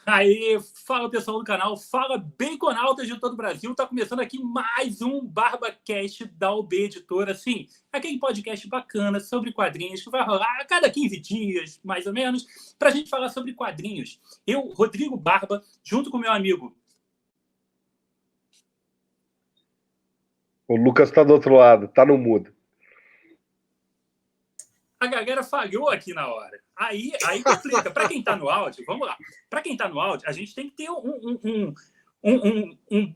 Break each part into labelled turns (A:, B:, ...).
A: Aí, fala pessoal do canal, fala baconautas de todo o Brasil. Tá começando aqui mais um BarbaCast da UB Editora. Sim, aquele podcast bacana sobre quadrinhos que vai rolar a cada 15 dias, mais ou menos, pra gente falar sobre quadrinhos. Eu, Rodrigo Barba, junto com meu amigo.
B: O Lucas tá do outro lado, tá no mudo.
A: A galera falhou aqui na hora. Aí complica. Para quem está no áudio, vamos lá. Para quem está no áudio, a gente tem que ter um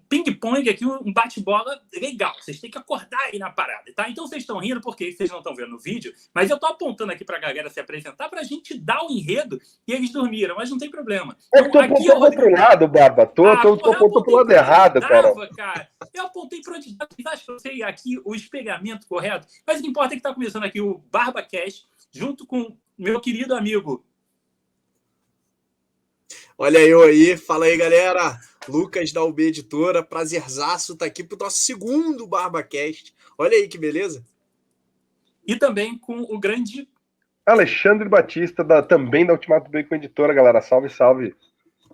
A: ping-pong aqui, um bate-bola legal. Vocês têm que acordar aí na parada, tá? Então vocês estão rindo porque vocês não estão vendo no vídeo, mas eu tô apontando aqui para a galera se apresentar para a gente dar o enredo e eles dormiram, mas não tem problema.
B: Então, eu tô pro outro lado, Barba. Tô pro lado errado,
A: cara. Eu apontei para onde dava. Vocês acham que eu sei aqui o espelhamento correto? Mas o que importa é que está começando aqui o BarbaCast, junto com meu querido amigo.
C: Olha eu aí, fala aí galera, Lucas da UB Editora, prazerzaço tá aqui pro nosso segundo BarbaCast, olha aí que beleza.
A: E também com o grande
B: Alexandre Batista, também da Ultimato Bacon Editora, galera, salve, salve.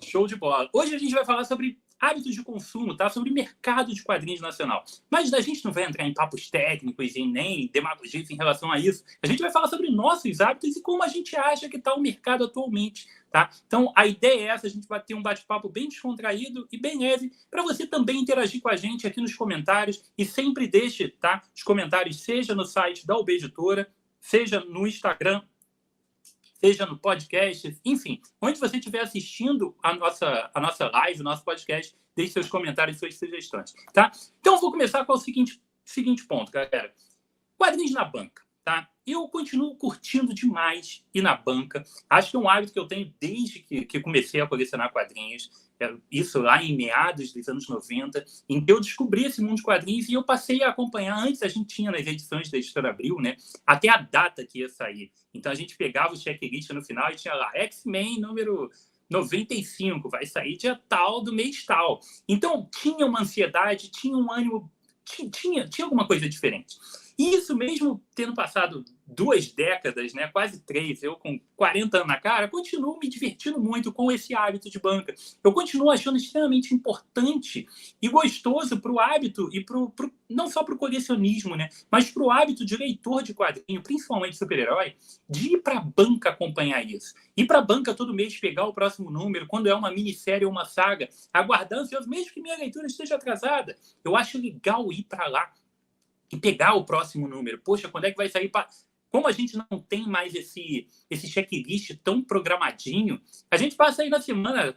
A: Show de bola. Hoje a gente vai falar sobre hábitos de consumo, tá? Sobre mercado de quadrinhos nacional. Mas a gente não vai entrar em papos técnicos e nem demagogias em relação a isso. A gente vai falar sobre nossos hábitos e como a gente acha que está o mercado atualmente, tá? Então, a ideia é essa, a gente vai ter um bate-papo bem descontraído e bem leve para você também interagir com a gente aqui nos comentários e sempre deixe, tá? Os comentários, seja no site da UB Editora, seja no Instagram, seja no podcast, enfim, onde você estiver assistindo a nossa live, o nosso podcast, deixe seus comentários e suas sugestões, tá? Então, eu vou começar com o seguinte ponto, galera. Quadrinhos na banca, tá? Eu continuo curtindo demais ir na banca. Acho que é um hábito que eu tenho desde que comecei a colecionar quadrinhos. Isso lá em meados dos anos 90, em que eu descobri esse mundo de quadrinhos e eu passei a acompanhar. Antes a gente tinha nas edições da Editora Abril, né, até a data que ia sair. Então a gente pegava o checklist no final e tinha lá X-Men número 95, vai sair dia tal do mês tal. Então tinha uma ansiedade, tinha um ânimo, tinha alguma coisa diferente. E isso mesmo tendo passado 2 décadas, né, quase 3, eu com 40 anos na cara, continuo me divertindo muito com esse hábito de banca. Eu continuo achando extremamente importante e gostoso para o hábito e não só para o colecionismo, né, mas para o hábito de leitor de quadrinho, principalmente super-herói, de ir para a banca acompanhar isso. Ir para a banca todo mês pegar o próximo número, quando é uma minissérie ou uma saga, aguardando, mesmo que minha leitura esteja atrasada. Eu acho legal ir para lá e pegar o próximo número. Poxa, quando é que vai sair? Como a gente não tem mais esse checklist tão programadinho, a gente passa aí na semana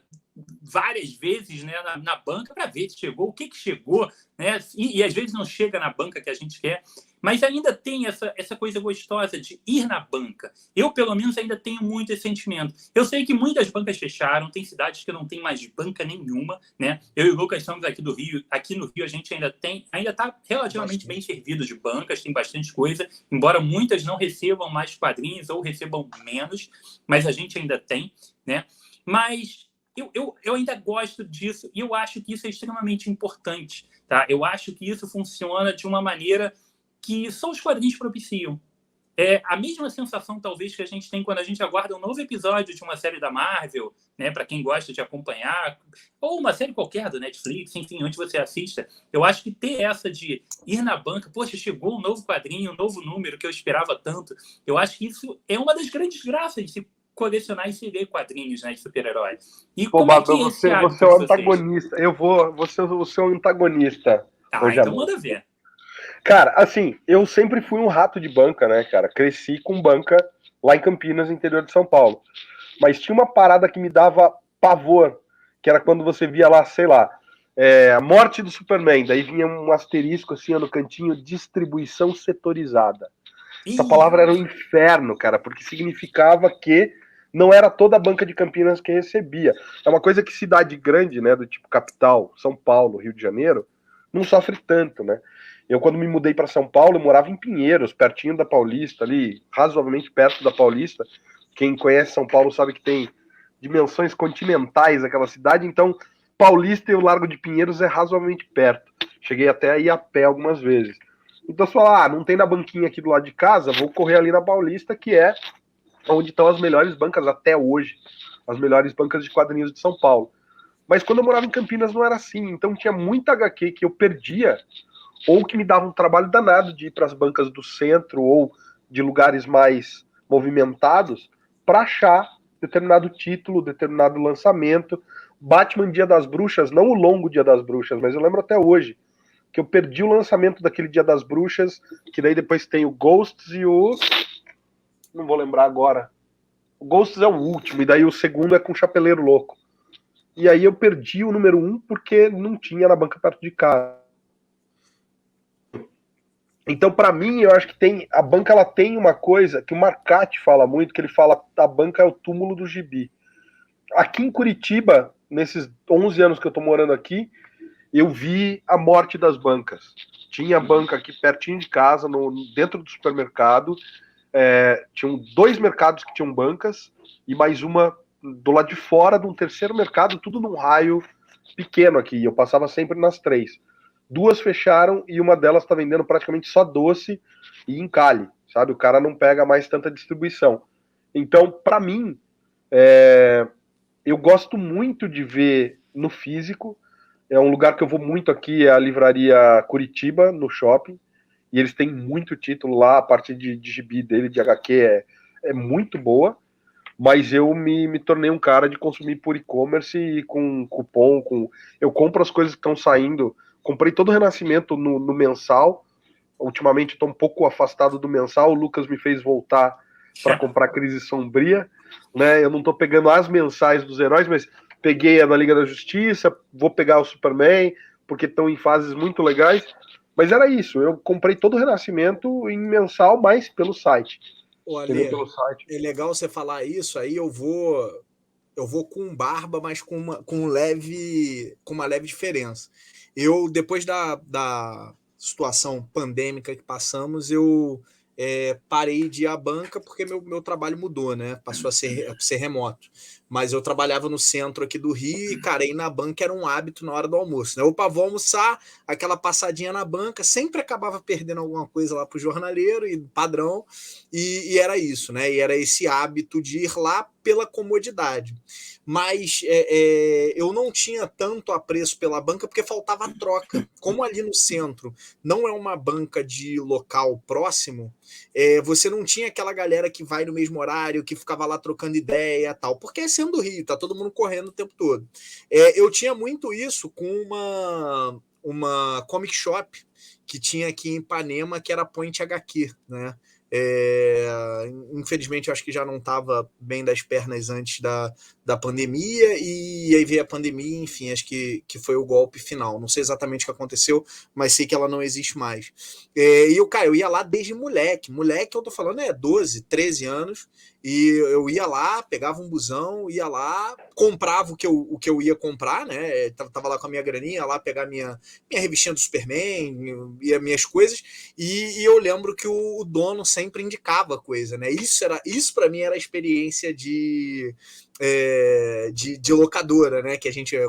A: várias vezes, né, na banca para ver se chegou, o que chegou, né? E às vezes não chega na banca que a gente quer, mas ainda tem essa coisa gostosa de ir na banca. Eu, pelo menos, ainda tenho muito esse sentimento. Eu sei que muitas bancas fecharam, tem cidades que não tem mais banca nenhuma, né? Eu e o Lucas estamos aqui do Rio. Aqui no Rio a gente ainda está relativamente bem servido de bancas, tem bastante coisa, embora muitas não recebam mais quadrinhos ou recebam menos, mas a gente ainda tem, né? Mas eu ainda gosto disso e eu acho que isso é extremamente importante, tá? Eu acho que isso funciona de uma maneira que só os quadrinhos propiciam. É a mesma sensação, talvez, que a gente tem quando a gente aguarda um novo episódio de uma série da Marvel, né, para quem gosta de acompanhar, ou uma série qualquer do Netflix, enfim, onde você assista. Eu acho que ter essa de ir na banca, poxa, chegou um novo quadrinho, um novo número que eu esperava tanto, eu acho que isso é uma das grandes graças de se colecionar e se ler quadrinhos, né, de super-heróis. E
B: pô,
A: como
B: Baba,
A: é que
B: você é o antagonista. Eu vou ser o seu antagonista.
A: Tá, então manda ver.
B: Cara, assim, eu sempre fui um rato de banca, né, cara? Cresci com banca lá em Campinas, interior de São Paulo. Mas tinha uma parada que me dava pavor, que era quando você via lá, sei lá, a morte do Superman, daí vinha um asterisco assim no cantinho, distribuição setorizada. Essa palavra era um inferno, cara, porque significava que não era toda a banca de Campinas que recebia. É uma coisa que cidade grande, né, do tipo capital, São Paulo, Rio de Janeiro, não sofre tanto, né? Eu, quando me mudei para São Paulo, eu morava em Pinheiros, pertinho da Paulista, ali, razoavelmente perto da Paulista. Quem conhece São Paulo sabe que tem dimensões continentais aquela cidade, então Paulista e o Largo de Pinheiros é razoavelmente perto. Cheguei até a ir a pé algumas vezes. Então você fala, não tem na banquinha aqui do lado de casa, vou correr ali na Paulista, que é onde estão as melhores bancas até hoje. as melhores bancas de quadrinhos de São Paulo. Mas quando eu morava em Campinas não era assim, então tinha muita HQ que eu perdia, ou que me dava um trabalho danado de ir para as bancas do centro ou de lugares mais movimentados para achar determinado título, determinado lançamento. Batman Dia das Bruxas, não o longo Dia das Bruxas, mas eu lembro até hoje que eu perdi o lançamento daquele Dia das Bruxas, que daí depois tem o Ghosts e o... não vou lembrar agora. O Ghosts é o último, e daí o segundo é com o Chapeleiro Louco. E aí eu perdi o número 1 porque não tinha na banca perto de casa. Então, para mim, eu acho que tem a banca ela tem uma coisa que o Marcati fala muito, que ele fala a banca é o túmulo do gibi. Aqui em Curitiba, nesses 11 anos que eu tô morando aqui, eu vi a morte das bancas. Tinha banca aqui pertinho de casa, dentro do supermercado. Tinham 2 mercados que tinham bancas e mais uma do lado de fora de um terceiro mercado, tudo num raio pequeno aqui. Eu passava sempre nas 3. 2 fecharam e uma delas está vendendo praticamente só doce e encalhe, sabe? O cara não pega mais tanta distribuição. Então, para mim, eu gosto muito de ver no físico. É um lugar que eu vou muito aqui, é a livraria Curitiba, no shopping. E eles têm muito título lá, a parte de gibi dele, de HQ, é muito boa. Mas eu me tornei um cara de consumir por e-commerce e com cupom. Eu compro as coisas que estão saindo. Comprei todo o Renascimento no mensal. Ultimamente estou um pouco afastado do mensal. O Lucas me fez voltar para comprar Crise Sombria. Né? Eu não estou pegando as mensais dos heróis, mas peguei a da Liga da Justiça, vou pegar o Superman, porque estão em fases muito legais. Mas era isso, eu comprei todo o Renascimento em mensal, mas pelo site.
C: Olha, é legal você falar isso, aí eu vou com barba, mas com uma leve diferença. Eu, depois da situação pandêmica que passamos, eu parei de ir à banca porque meu trabalho mudou, né? Passou a ser remoto. Mas eu trabalhava no centro aqui do Rio e, cara, ir na banca era um hábito na hora do almoço, né? Opa, vou almoçar, aquela passadinha na banca, sempre acabava perdendo alguma coisa lá pro jornaleiro e padrão, e era isso, né? E era esse hábito de ir lá pela comodidade. Mas eu não tinha tanto apreço pela banca porque faltava troca. Como ali no centro não é uma banca de local próximo, você não tinha aquela galera que vai no mesmo horário, que ficava lá trocando ideia e tal, porque é sendo do Rio, tá todo mundo correndo o tempo todo. Eu tinha muito isso com uma comic shop que tinha aqui em Ipanema, que era a Point HQ, né? Infelizmente, eu acho que já não estava bem das pernas antes da pandemia, e aí veio a pandemia, enfim, acho que foi o golpe final. Não sei exatamente o que aconteceu, mas sei que ela não existe mais. E eu ia lá desde moleque, eu tô falando 12, 13 anos, e eu ia lá, pegava um busão, ia lá, comprava o que eu ia comprar, né? Tava lá com a minha graninha, ia lá pegar minha revistinha do Superman e as minhas coisas, e eu lembro que o dono sempre indicava coisa, né? Isso para mim era a experiência de locadora, né?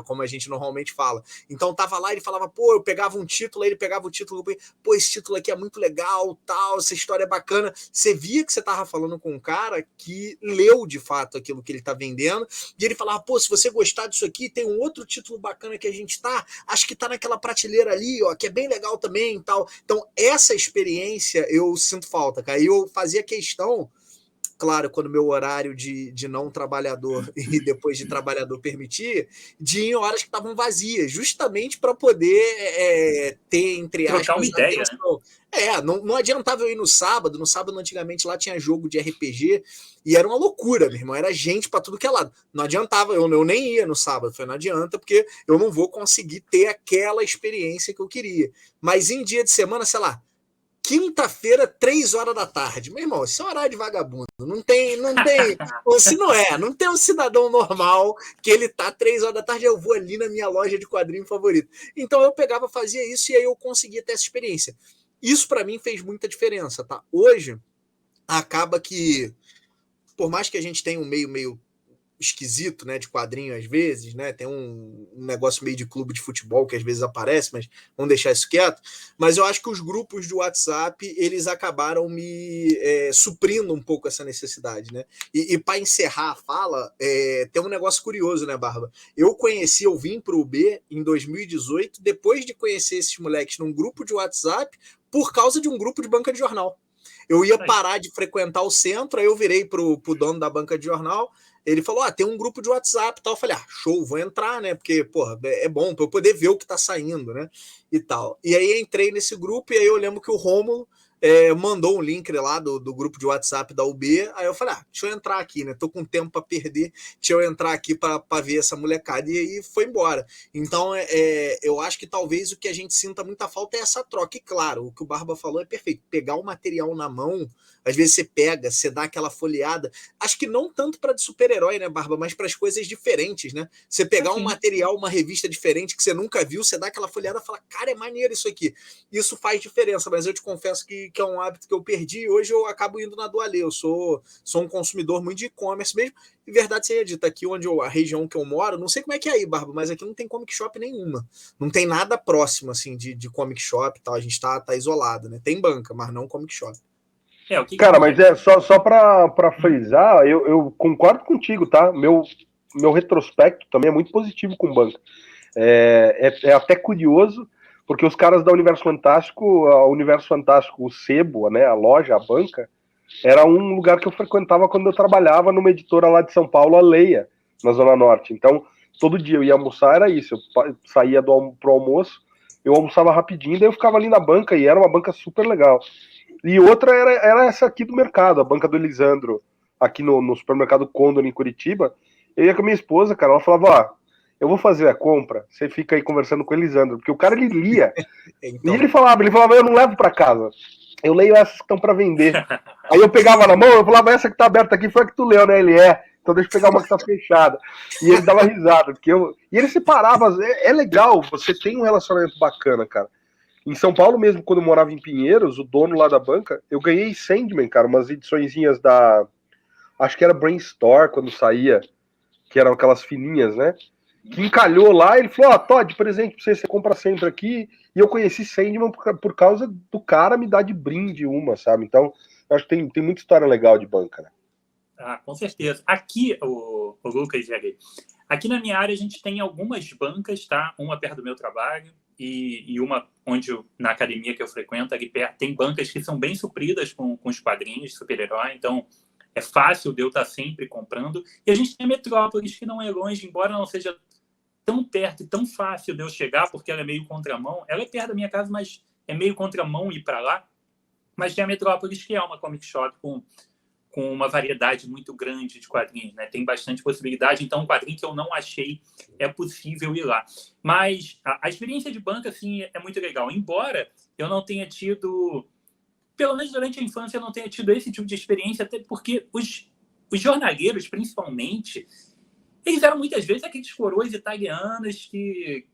C: Como a gente normalmente fala. Então tava lá, ele falava, pô, eu pegava um título, aí ele pegava o título, pô, esse título aqui é muito legal, tal, essa história é bacana. Você via que você tava falando com um cara que leu de fato aquilo que ele tá vendendo, e ele falava, pô, se você gostar disso aqui, tem um outro título bacana que a gente acho que tá naquela prateleira ali, ó, que é bem legal também, tal. Então essa experiência eu sinto falta, cara. Eu fazia questão, claro, quando meu horário de não trabalhador e depois de trabalhador permitir, de ir em horas que estavam vazias, justamente para poder ter, entre aspas,
A: trocar uma ideia,
C: atenção. Não adiantava eu ir no sábado. No sábado, antigamente, lá tinha jogo de RPG e era uma loucura, meu irmão. Era gente para tudo que é lado. Não adiantava, eu nem ia no sábado. Não adianta, porque eu não vou conseguir ter aquela experiência que eu queria. Mas em dia de semana, sei lá, quinta-feira, 3 horas da tarde. Meu irmão, isso é horário de vagabundo. Não tem. Se não tem um cidadão normal que ele tá 3 horas da tarde, eu vou ali na minha loja de quadrinho favorito. Então eu pegava, fazia isso e aí eu conseguia ter essa experiência. Isso para mim fez muita diferença, tá? Hoje, acaba que, por mais que a gente tenha um meio esquisito, né, de quadrinho às vezes, né, tem um negócio meio de clube de futebol que às vezes aparece, mas vamos deixar isso quieto. Mas eu acho que os grupos de WhatsApp, eles acabaram me suprindo um pouco essa necessidade, né? E para encerrar a fala, tem um negócio curioso, né, Barba? Eu vim para o B em 2018, depois de conhecer esses moleques num grupo de WhatsApp, por causa de um grupo de banca de jornal. Eu ia parar de frequentar o centro, aí eu virei pro dono da banca de jornal, ele falou, tem um grupo de WhatsApp e tal. Eu falei, show, vou entrar, né? Porque, porra, é bom para eu poder ver o que tá saindo, né? E tal. E aí entrei nesse grupo e aí eu lembro que o Rômulo mandou um link lá do grupo de WhatsApp da UB. Aí eu falei, deixa eu entrar aqui, né? Tô com tempo para perder, deixa eu entrar aqui para ver essa molecada. E aí foi embora. Então, eu acho que talvez o que a gente sinta muita falta é essa troca. E claro, o que o Barba falou é perfeito. Pegar o material na mão, às vezes você pega, você dá aquela folheada. Acho que não tanto para de super-herói, né, Barba? Mas para as coisas diferentes, né? Você pegar um material, uma revista diferente que você nunca viu, você dá aquela folheada e fala, cara, é maneiro isso aqui. Isso faz diferença, mas eu te confesso que é um hábito que eu perdi e hoje eu acabo indo na Dualê. Eu sou um consumidor muito de e-commerce mesmo. E verdade seja dita, aqui a região que eu moro, não sei como é que é aí, Barba, mas aqui não tem comic shop nenhuma. Não tem nada próximo, assim, de comic shop e tal. A gente tá isolado, né? Tem banca, mas não comic shop.
B: Cara, mas só pra frisar, eu concordo contigo, tá? Meu retrospecto também é muito positivo com banca. É até curioso, porque os caras da Universo Fantástico, o Sebo, né, a loja, a banca, era um lugar que eu frequentava quando eu trabalhava numa editora lá de São Paulo, a Leia, na Zona Norte. Então, todo dia eu ia almoçar, era isso. Eu saía pro almoço, eu almoçava rapidinho, daí eu ficava ali na banca, e era uma banca super legal. E outra era essa aqui do mercado, a banca do Elisandro, aqui no supermercado Condor, em Curitiba. Eu ia com a minha esposa, cara, ela falava, eu vou fazer a compra, você fica aí conversando com o Elisandro, porque o cara, ele lia. Então... E ele falava, eu não levo para casa, eu leio essas que estão para vender. Aí eu pegava na mão, eu falava, essa que tá aberta aqui foi a que tu leu, né? Ele então deixa eu pegar uma que tá fechada. E ele dava risada, e ele separava, é legal, você tem um relacionamento bacana, cara. Em São Paulo mesmo, quando eu morava em Pinheiros, o dono lá da banca, eu ganhei Sandman, cara, umas ediçõezinhas acho que era Brainstorm, quando saía, que eram aquelas fininhas, né? Que encalhou lá, ele falou, Todd, presente pra você compra sempre aqui. E eu conheci Sandman por causa do cara me dar de brinde uma, sabe? Então, eu acho que tem muita história legal de banca, né?
A: Com certeza. Aqui, o Lucas, aqui na minha área a gente tem algumas bancas, tá? Uma perto do meu trabalho e uma na academia que eu frequento, aqui perto, tem bancas que são bem supridas com os quadrinhos de super-herói, então é fácil de eu estar sempre comprando. E a gente tem a Metrópolis, que não é longe, embora não seja tão perto e tão fácil de eu chegar, porque ela é meio contramão. Ela é perto da minha casa, mas é meio contramão ir para lá. Mas tem a Metrópolis, que é uma comic shop com uma variedade muito grande de quadrinhos, né? Tem bastante possibilidade. Então, um quadrinho que eu não achei é possível ir lá. Mas a experiência de banca, assim, é muito legal. Embora eu não tenha tido, pelo menos durante a infância, eu não tenha tido esse tipo de experiência, até porque os jornaleiros, principalmente, eles eram muitas vezes aqueles coroas italianos que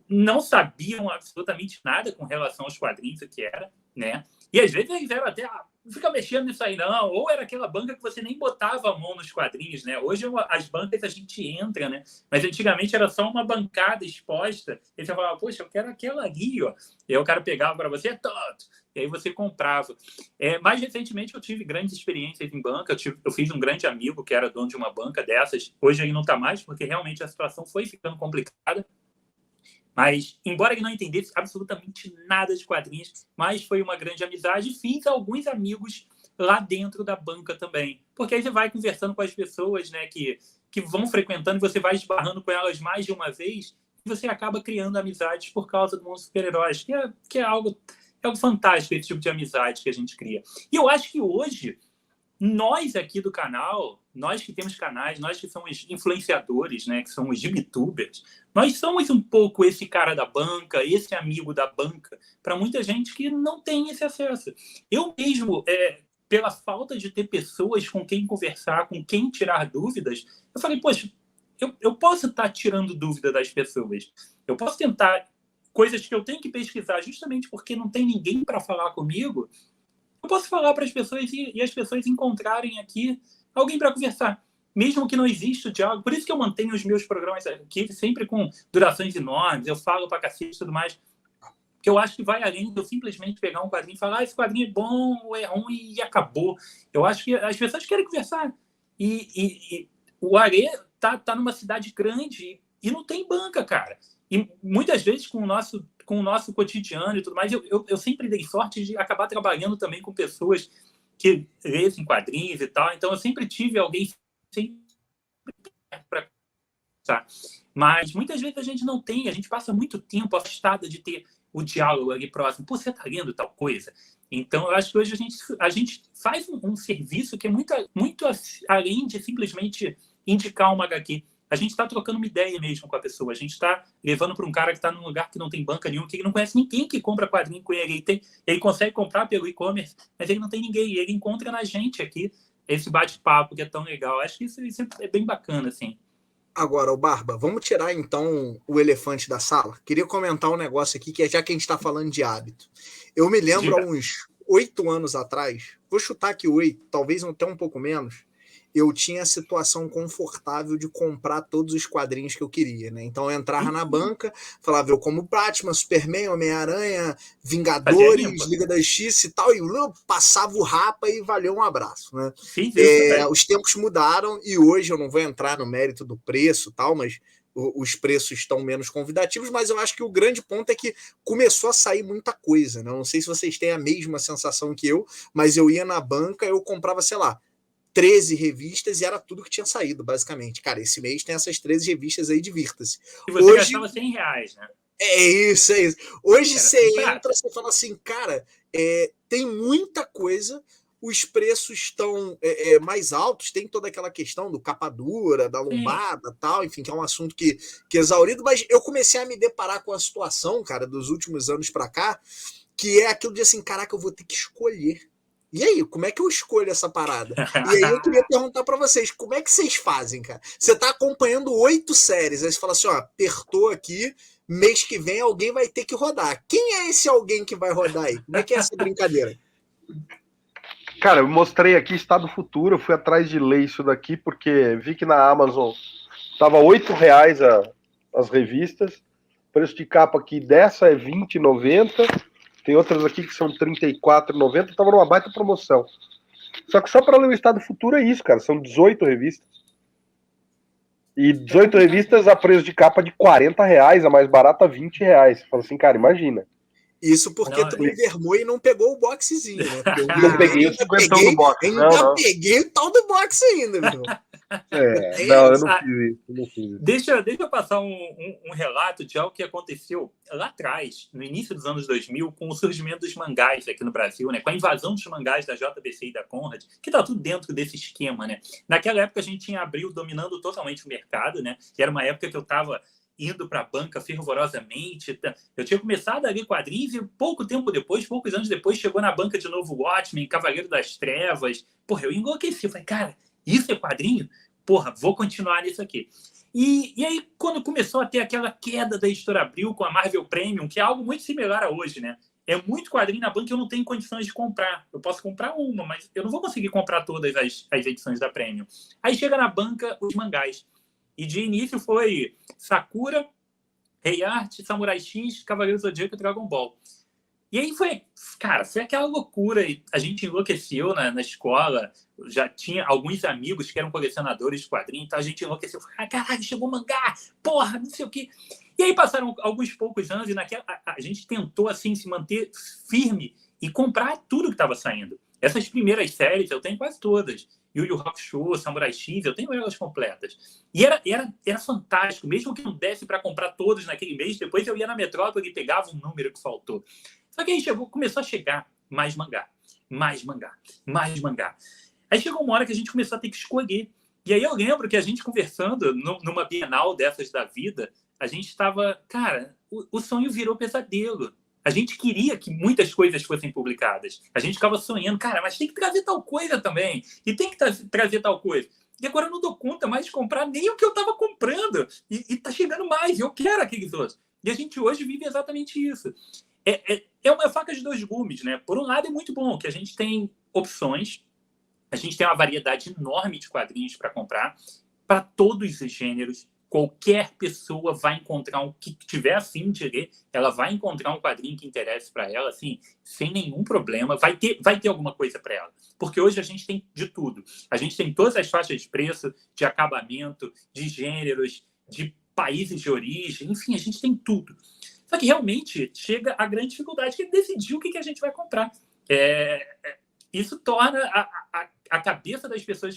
A: não sabiam absolutamente nada com relação aos quadrinhos, o que era, né? E às vezes eles eram até, não fica mexendo nisso aí não, ou era aquela banca que você nem botava a mão nos quadrinhos, né? Hoje as bancas a gente entra, né? Mas antigamente era só uma bancada exposta, e você falava, poxa, eu quero aquela ali, ó. E aí o cara pegava para você, tanto, e aí você comprava. Mais recentemente eu tive grandes experiências em banca, eu fiz um grande amigo que era dono de uma banca dessas, hoje ele não está mais, porque realmente a situação foi ficando complicada. Mas, embora ele não entendesse absolutamente nada de quadrinhos, mas foi uma grande amizade, fiz alguns amigos lá dentro da banca também. Porque aí você vai conversando com as pessoas, né, que vão frequentando, e você vai esbarrando com elas mais de uma vez, e você acaba criando amizades por causa do mundo dos super-heróis, que é algo fantástico, esse tipo de amizade que a gente cria. E eu acho que hoje, nós aqui do canal, nós que temos canais, nós que somos influenciadores, né, que somos youtubers, nós somos um pouco esse cara da banca, esse amigo da banca, para muita gente que não tem esse acesso. Eu mesmo, pela falta de ter pessoas com quem conversar, com quem tirar dúvidas, eu falei, poxa, eu posso estar tirando dúvida das pessoas, eu posso tentar coisas que eu tenho que pesquisar justamente porque não tem ninguém para falar comigo. Eu posso falar para as pessoas e as pessoas encontrarem aqui alguém para conversar. mesmo que não exista o diálogo. Por isso que eu mantenho os meus programas aqui sempre com durações enormes, eu falo pra cacete e tudo mais, porque eu acho que vai além de eu simplesmente pegar um quadrinho e falar esse quadrinho é bom ou é ruim e acabou. Eu acho que as pessoas querem conversar. E o Arê tá numa cidade grande e não tem banca, cara. E muitas vezes com o nosso cotidiano e tudo mais, eu sempre dei sorte de acabar trabalhando também com pessoas que lessem quadrinhos e tal. Então eu sempre tive alguém para conversar. Mas muitas vezes a gente não tem, a gente passa muito tempo afastado de ter o diálogo ali próximo. Pô, você tá lendo tal coisa? Então, eu acho que hoje a gente faz um serviço que é muito além de simplesmente indicar uma HQ. A gente está trocando uma ideia mesmo com a pessoa. A gente está levando para um cara que está num lugar que não tem banca nenhuma, que ele não conhece ninguém que compra quadrinho com ele. Ele consegue comprar pelo e-commerce, mas ele não tem ninguém. E ele encontra na gente aqui esse bate-papo que é tão legal. Acho que isso é bem bacana, assim.
C: Agora, o Barba, vamos tirar então o elefante da sala? Queria comentar um negócio aqui, que é já que a gente está falando de hábito. Eu me lembro há uns 8 anos atrás, vou chutar aqui 8, talvez até um pouco menos, eu tinha a situação confortável de comprar todos os quadrinhos que eu queria, né? Então eu entrava na banca, falava eu como Batman, Superman, Homem-Aranha, Vingadores, Liga da Justiça e tal, e eu passava o rapa e valeu um abraço, né?
A: Sim,
C: os tempos mudaram e hoje eu não vou entrar no mérito do preço e tal, mas os preços estão menos convidativos, mas eu acho que o grande ponto é que começou a sair muita coisa, né? Eu não sei se vocês têm a mesma sensação que eu, mas eu ia na banca, eu comprava, sei lá, 13 revistas e era tudo que tinha saído, basicamente. Cara, esse mês tem essas 13 revistas aí, divirta-se.
A: E você gastava R$100, né?
C: É isso. Hoje você entra, você fala assim, cara, tem muita coisa, os preços estão mais altos, tem toda aquela questão do capa dura, da lombada, tal, enfim, que é um assunto que é exaurido, mas eu comecei a me deparar com a situação, cara, dos últimos anos pra cá, que é aquilo de assim, caraca, eu vou ter que escolher. E aí, como é que eu escolho essa parada? E aí eu queria perguntar para vocês, como é que vocês fazem, cara? Você tá acompanhando 8 séries, aí você fala assim, ó, apertou aqui, mês que vem alguém vai ter que rodar. Quem é esse alguém que vai rodar aí? Como é que é essa brincadeira?
B: Cara, eu mostrei aqui Estado Futuro, eu fui atrás de ler isso daqui, porque vi que na Amazon tava R$8 as revistas, preço de capa aqui dessa é R$20,90, tem outras aqui que são R$34,90, tava numa baita promoção. Só que só para ler o Estado Futuro é isso, cara, são 18 revistas. E 18 revistas a preço de capa de R$40, a mais barata R$20. Você fala assim, cara, imagina.
C: Isso porque tu envermou e não pegou o boxezinho, né?
B: Não peguei o 50 do box.
C: Ainda peguei o tal do box ainda, meu.
B: Eu não fiz isso.
A: Deixa eu passar um relato de algo que aconteceu lá atrás, no início dos anos 2000, com o surgimento dos mangás aqui no Brasil, né? Com a invasão dos mangás da JBC e da Conrad, que tá tudo dentro desse esquema, né? Naquela época a gente tinha Abril dominando totalmente o mercado, né? E era uma época que eu tava indo para a banca fervorosamente. Eu tinha começado a ler quadrinhos e poucos anos depois, chegou na banca de novo Watchmen, Cavaleiro das Trevas. Porra, eu enlouqueci. Eu falei, cara, isso é quadrinho? Porra, vou continuar nisso aqui. E aí, quando começou a ter aquela queda da Editora Abril com a Marvel Premium, que é algo muito similar a hoje, né? É muito quadrinho na banca que eu não tenho condições de comprar. Eu posso comprar uma, mas eu não vou conseguir comprar todas as edições da Premium. Aí chega na banca os mangás. E de início foi Sakura, Rei Art, Samurai X, Cavaleiro Zodíaco e Dragon Ball. E aí foi aquela loucura. E a gente enlouqueceu na escola. Já tinha alguns amigos que eram colecionadores de quadrinhos, então a gente enlouqueceu. Caralho, chegou mangá, porra, não sei o quê. E aí passaram alguns poucos anos e a gente tentou assim se manter firme e comprar tudo que estava saindo. Essas primeiras séries eu tenho quase todas. Yu Yu Hakusho, Samurai X, eu tenho elas completas. E era fantástico, mesmo que não desse para comprar todos naquele mês, depois eu ia na Metrópole e pegava um número que faltou. Só que aí começou a chegar mais mangá. Aí chegou uma hora que a gente começou a ter que escolher. E aí eu lembro que a gente conversando numa Bienal dessas da vida, a gente estava... Cara, o sonho virou pesadelo. A gente queria que muitas coisas fossem publicadas. A gente ficava sonhando, cara, mas tem que trazer tal coisa também. E tem que trazer tal coisa. E agora eu não dou conta mais de comprar nem o que eu estava comprando. E tá chegando mais. Eu quero aqueles outros. E a gente hoje vive exatamente isso. É uma faca de dois gumes, né? Por um lado é muito bom que a gente tem opções A gente tem uma variedade enorme de quadrinhos para comprar, para todos os gêneros. Qualquer pessoa vai encontrar o que tiver afim de ler, ela vai encontrar um quadrinho que interesse para ela, assim, sem nenhum problema. Vai ter alguma coisa para ela. Porque hoje a gente tem de tudo. A gente tem todas as faixas de preço, de acabamento, de gêneros, de países de origem, enfim, a gente tem tudo. Só que realmente chega a grande dificuldade, que é decidir o que a gente vai comprar. Isso torna a cabeça das pessoas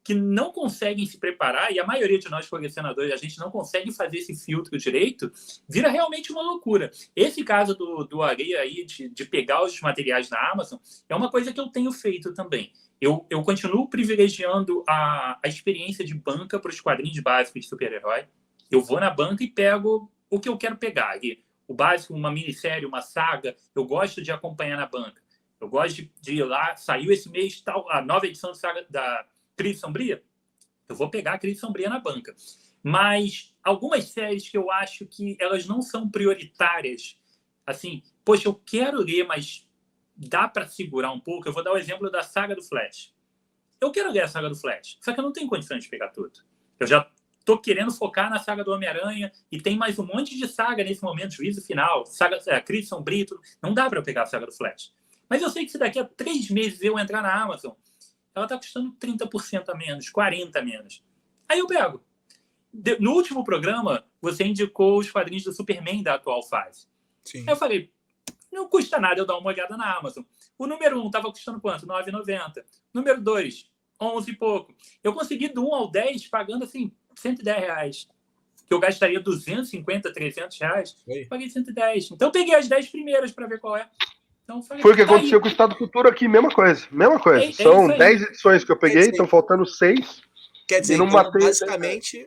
A: que não conseguem se preparar, e a maioria de nós colecionadores, a gente não consegue fazer esse filtro direito, vira realmente uma loucura. Esse caso do Areia aí, de pegar os materiais na Amazon, é uma coisa que eu tenho feito também. Eu continuo privilegiando a experiência de banca para os quadrinhos básicos de super-herói. Eu vou na banca e pego o que eu quero pegar ali. O básico, uma minissérie, uma saga, eu gosto de acompanhar na banca. Eu gosto de ir lá, saiu esse mês tal, a nova edição da Crise Sombria, eu vou pegar a Crise Sombria na banca. Mas algumas séries que eu acho que elas não são prioritárias, assim, poxa, eu quero ler, mas dá para segurar um pouco. Eu vou dar o exemplo da saga do Flash. Eu quero ler a saga do Flash, só que eu não tenho condições de pegar tudo. Eu já estou querendo focar na saga do Homem-Aranha e tem mais um monte de saga nesse momento, juízo final, saga, Crise Sombria, não dá para eu pegar a saga do Flash. Mas eu sei que se daqui a 3 meses eu entrar na Amazon, ela está custando 30% a menos, 40% a menos. Aí eu pego. No último programa, você indicou os quadrinhos do Superman da atual fase.
C: Sim.
A: Aí eu falei, não custa nada eu dar uma olhada na Amazon. O número 1 estava custando quanto? R$ 9,90. Número 2, 11 e pouco. Eu consegui do 1 ao 10 pagando assim, R$110. Que eu gastaria 250, R$300. Paguei 110. Então eu peguei as 10 primeiras para ver qual é. Então,
B: foi o que aconteceu com o Estado Futuro aqui, mesma coisa. São 10 edições que eu peguei, estão faltando 6.
C: Quer dizer, então,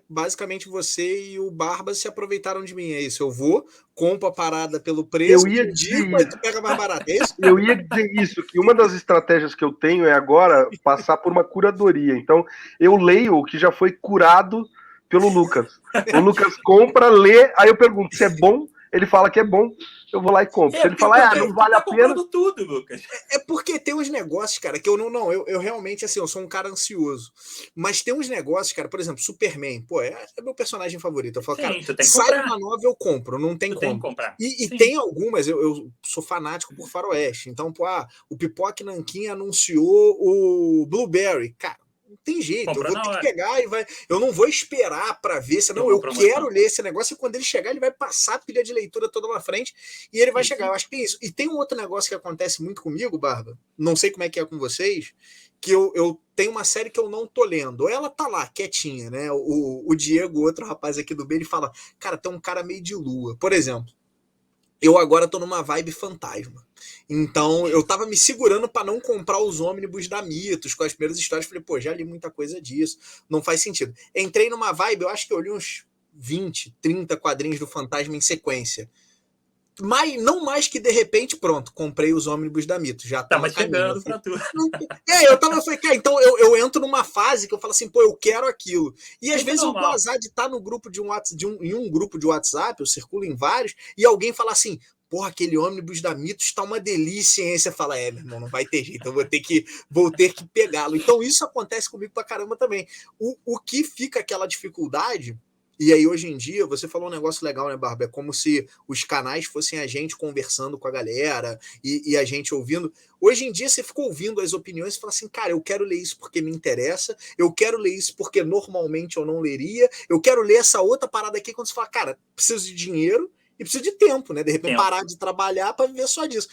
C: basicamente você e o Barba se aproveitaram de mim, é isso? Eu vou, compro a parada pelo preço, aí tu pega mais barato, é isso?
B: Eu ia dizer isso, que uma das estratégias que eu tenho é agora passar por uma curadoria. Então, eu leio o que já foi curado pelo Lucas. O Lucas compra, lê, aí eu pergunto se é bom, ele fala que é bom, eu vou lá e compro. Se ele falar, não vale a pena...
A: tudo, Lucas.
C: É porque tem uns negócios, cara, que eu realmente, assim, eu sou um cara ansioso. Mas tem uns negócios, cara, por exemplo, Superman, pô, é meu personagem favorito. Eu falo, cara, sai uma nova, eu compro, não tem como. E tem algumas, eu sou fanático por faroeste. Então, pô, o Pipoque Nanquim anunciou o Blueberry. Cara, não tem jeito, eu vou ter que pegar e eu não vou esperar para ver, senão eu quero ler esse negócio, e quando ele chegar, ele vai passar a pilha de leitura toda na frente e ele vai chegar. Eu acho que tem isso. E tem um outro negócio que acontece muito comigo, Barba, não sei como é que é com vocês, que eu tenho uma série que eu não tô lendo. Ela tá lá, quietinha, né? O Diego, outro rapaz aqui do B, ele fala, cara, tem um cara meio de lua. Por exemplo, eu agora tô numa vibe fantasma. Então, eu tava me segurando para não comprar os ônibus da Mitos com as primeiras histórias. Falei, pô, já li muita coisa disso. Não faz sentido. Entrei numa vibe, eu acho que eu li uns 20, 30 quadrinhos do Fantasma em sequência. Mas não mais que de repente, pronto, comprei os ônibus da Mitos. Já
A: tava chegando pra tu.
C: Eu falei, cara, então eu entro numa fase que eu falo assim, pô, eu quero aquilo. E às vezes eu dou azar de estar no grupo em um grupo de WhatsApp, eu circulo em vários, e alguém fala assim, porra, aquele ônibus da Mitos tá uma delícia, hein? Aí você fala, meu irmão, não vai ter jeito, eu vou ter que pegá-lo. Então isso acontece comigo pra caramba também. O que fica aquela dificuldade... E aí, hoje em dia, você falou um negócio legal, né, Barba? É como se os canais fossem a gente conversando com a galera e a gente ouvindo. Hoje em dia, você fica ouvindo as opiniões e fala assim, cara, eu quero ler isso porque me interessa, eu quero ler isso porque normalmente eu não leria, eu quero ler essa outra parada aqui, quando você fala, cara, preciso de dinheiro e preciso de tempo, né? De repente, parar de trabalhar para viver só disso.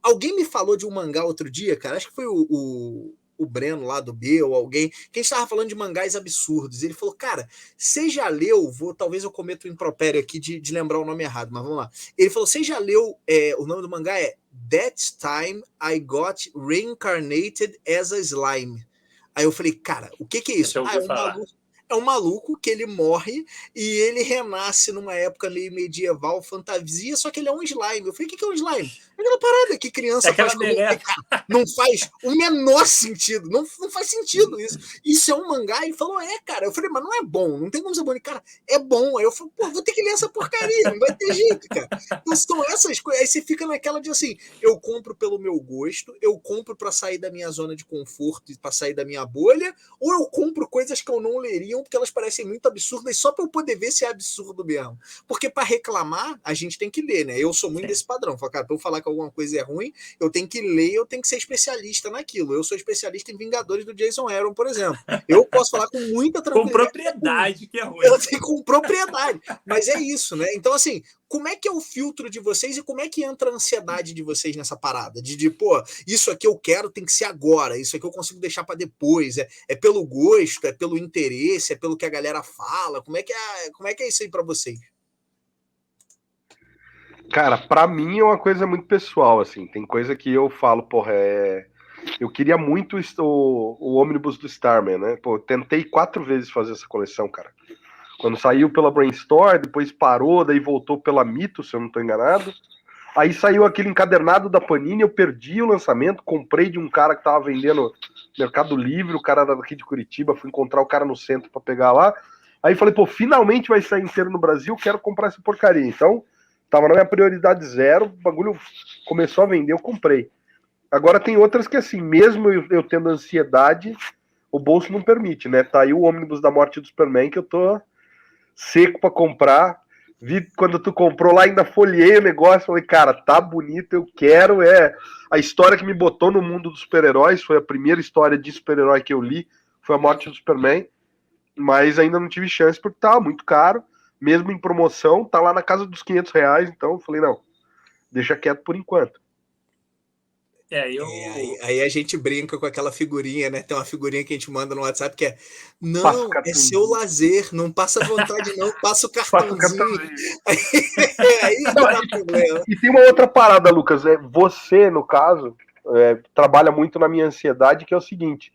C: Alguém me falou de um mangá outro dia, cara, acho que foi o Breno lá do B ou alguém, que a gente estava falando de mangás absurdos. Ele falou, cara, você já leu, talvez eu cometa um impropério aqui de lembrar o nome errado, mas vamos lá. Ele falou, você já leu, o nome do mangá é That Time I Got Reincarnated as a Slime. Aí eu falei, cara, o que é isso? é um maluco que ele morre e ele renasce numa época meio medieval, fantasia, só que ele é um slime. Eu falei, o que é um slime? Aquela parada que criança faz como não faz o menor sentido. Não faz sentido isso. Isso é um mangá? Ele falou, cara. Eu falei, mas não é bom, não tem como ser bom. Ele, cara, é bom. Aí eu falei, pô, vou ter que ler essa porcaria, não vai ter jeito, cara. Então são essas coisas. Aí você fica naquela de assim, eu compro pelo meu gosto, eu compro para sair da minha zona de conforto e para sair da minha bolha, ou eu compro coisas que eu não leria porque elas parecem muito absurdas só para eu poder ver se é absurdo mesmo. Porque para reclamar, a gente tem que ler, né? Eu sou muito desse padrão. Cara, para eu falar que alguma coisa é ruim, eu tenho que ler, eu tenho que ser especialista naquilo. Eu sou especialista em Vingadores do Jason Aaron, por exemplo. Eu posso falar com muita tranquilidade.
A: Com propriedade, que é ruim.
C: Eu tenho com propriedade. Mas é isso, né? Então, assim, como é que é o filtro de vocês e como é que entra a ansiedade de vocês nessa parada? Pô, isso aqui eu quero, tem que ser agora, isso aqui eu consigo deixar para depois. É pelo gosto, é pelo interesse, é pelo que a galera fala. Como é que é isso aí para vocês?
B: Cara, pra mim é uma coisa muito pessoal, assim. Tem coisa que eu falo, porra, eu queria muito o ônibus do Starman, né? Pô, tentei 4 vezes fazer essa coleção, cara. Quando saiu pela Brainstorm, depois parou, daí voltou pela Mito, se eu não tô enganado. Aí saiu aquele encadernado da Panini, eu perdi o lançamento, comprei de um cara que tava vendendo no Mercado Livre, o cara era daqui de Curitiba, fui encontrar o cara no centro pra pegar lá. Aí falei, pô, finalmente vai sair inteiro no Brasil, quero comprar essa porcaria. Então, tava na minha prioridade 0, o bagulho começou a vender, eu comprei. Agora tem outras que assim, mesmo eu tendo ansiedade, o bolso não permite, né? Tá aí o ônibus da morte do Superman que eu tô seco pra comprar. Vi quando tu comprou lá, ainda folhei o negócio, falei, cara, tá bonito, eu quero, a história que me botou no mundo dos super-heróis, foi a primeira história de super-herói que eu li, foi a morte do Superman, mas ainda não tive chance porque tava muito caro, mesmo em promoção, tá lá na casa dos R$500, então eu falei, não, deixa quieto por enquanto.
C: Aí a gente brinca com aquela figurinha, né? Tem uma figurinha que a gente manda no WhatsApp que é: não, é seu lazer, não passa vontade, não, passa o cartãozinho. Aí não dá problema.
B: E tem uma outra parada, Lucas. Você, no caso, trabalha muito na minha ansiedade, que é o seguinte: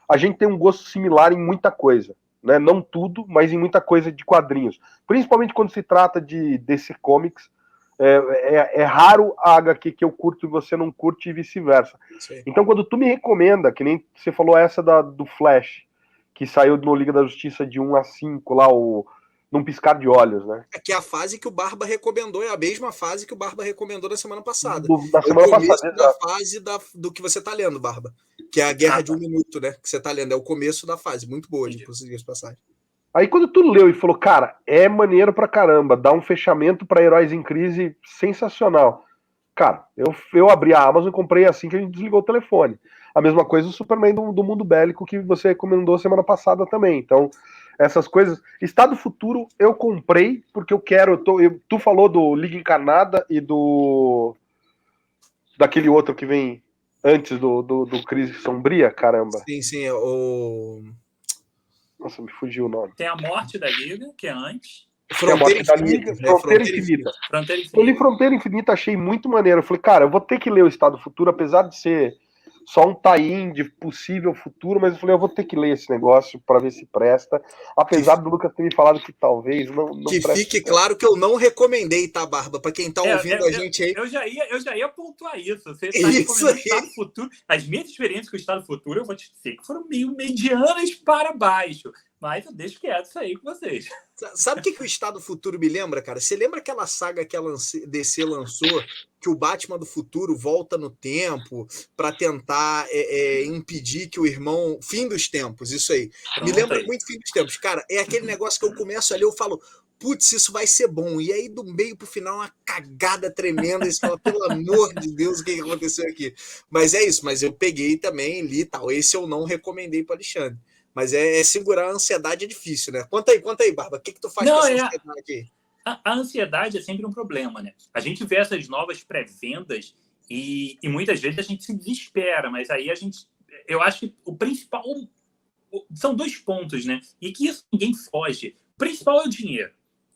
B: a gente tem um gosto similar em muita coisa. Né? Não tudo, mas em muita coisa de quadrinhos. Principalmente quando se trata de DC Comics. É raro a HQ que eu curto e você não curte e vice-versa. Então, quando tu me recomenda, que nem você falou essa do Flash, que saiu no Liga da Justiça de 1 a 5, lá, num piscar de olhos, né?
C: Que é a fase que o Barba recomendou, é a mesma fase que o Barba recomendou na semana passada.
B: Da semana
C: passada, da fase do que você tá lendo, Barba. Que é a Guerra de 1 Minuto, né? Que você tá lendo. É o começo da fase. Muito boa, de conseguir essa passagem.
B: Aí quando tu leu e falou, cara, é maneiro pra caramba, dá um fechamento pra Heróis em Crise sensacional. Cara, eu abri a Amazon e comprei assim que a gente desligou o telefone. A mesma coisa o Superman do Mundo Bélico que você recomendou semana passada também. Então, essas coisas. Estado Futuro eu comprei porque eu quero. Tu falou do Liga Encarnada e daquele outro que vem antes do Crise Sombria, caramba.
C: Sim,
B: Nossa, me fugiu o nome.
A: Tem a Morte da Liga, que é antes.
B: Fronteira Infinita. Eu li Fronteira Infinita, achei muito maneiro. Eu falei, cara, eu vou ter que ler o Estado Futuro, apesar de ser só um tie-in de possível futuro, mas eu falei, eu vou ter que ler esse negócio para ver se presta. Apesar do Lucas ter me falado que talvez não
C: que fique claro que eu não recomendei, tá, Barba? Para quem tá ouvindo a gente aí.
A: Eu já ia pontuar isso. Você tá recomendando o Estado Futuro. As minhas experiências com o Estado Futuro, eu vou te dizer que foram meio medianas para baixo. Mas eu deixo quieto isso aí com vocês.
C: Sabe o que o Estado Futuro me lembra, cara? Você lembra aquela saga que a DC lançou, que o Batman do futuro volta no tempo para tentar impedir que o irmão... Fim dos tempos, isso aí. Me lembra muito Fim dos Tempos. Cara, é aquele negócio que eu começo ali, eu falo, putz, isso vai ser bom. E aí, do meio pro final, uma cagada tremenda. E você fala, pelo amor de Deus, o que aconteceu aqui? Mas é isso, mas eu peguei também, li e tal. Esse eu não recomendei para Alexandre. Mas segurar a ansiedade é difícil, né? Conta aí, Barba. O que tu faz com essa ansiedade aqui?
A: A ansiedade é sempre um problema, né? A gente vê essas novas pré-vendas e muitas vezes a gente se desespera, mas aí eu acho que o principal são 2 pontos, né? E que isso ninguém foge. O principal é o dinheiro.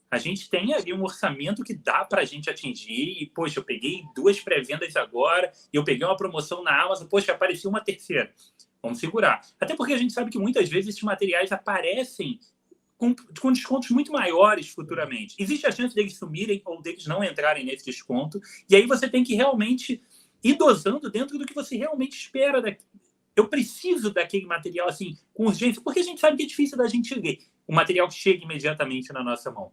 A: A gente tem ali um orçamento que dá para a gente atingir e, poxa, eu peguei 2 pré-vendas agora e eu peguei uma promoção na Amazon, poxa, apareceu uma terceira. Vamos segurar. Até porque a gente sabe que muitas vezes esses materiais aparecem com descontos muito maiores futuramente. Existe a chance deles sumirem ou deles não entrarem nesse desconto, e aí você tem que realmente ir dosando dentro do que você realmente espera. Eu preciso daquele material assim, com urgência, porque a gente sabe que é difícil da gente ler. O material chega imediatamente na nossa mão.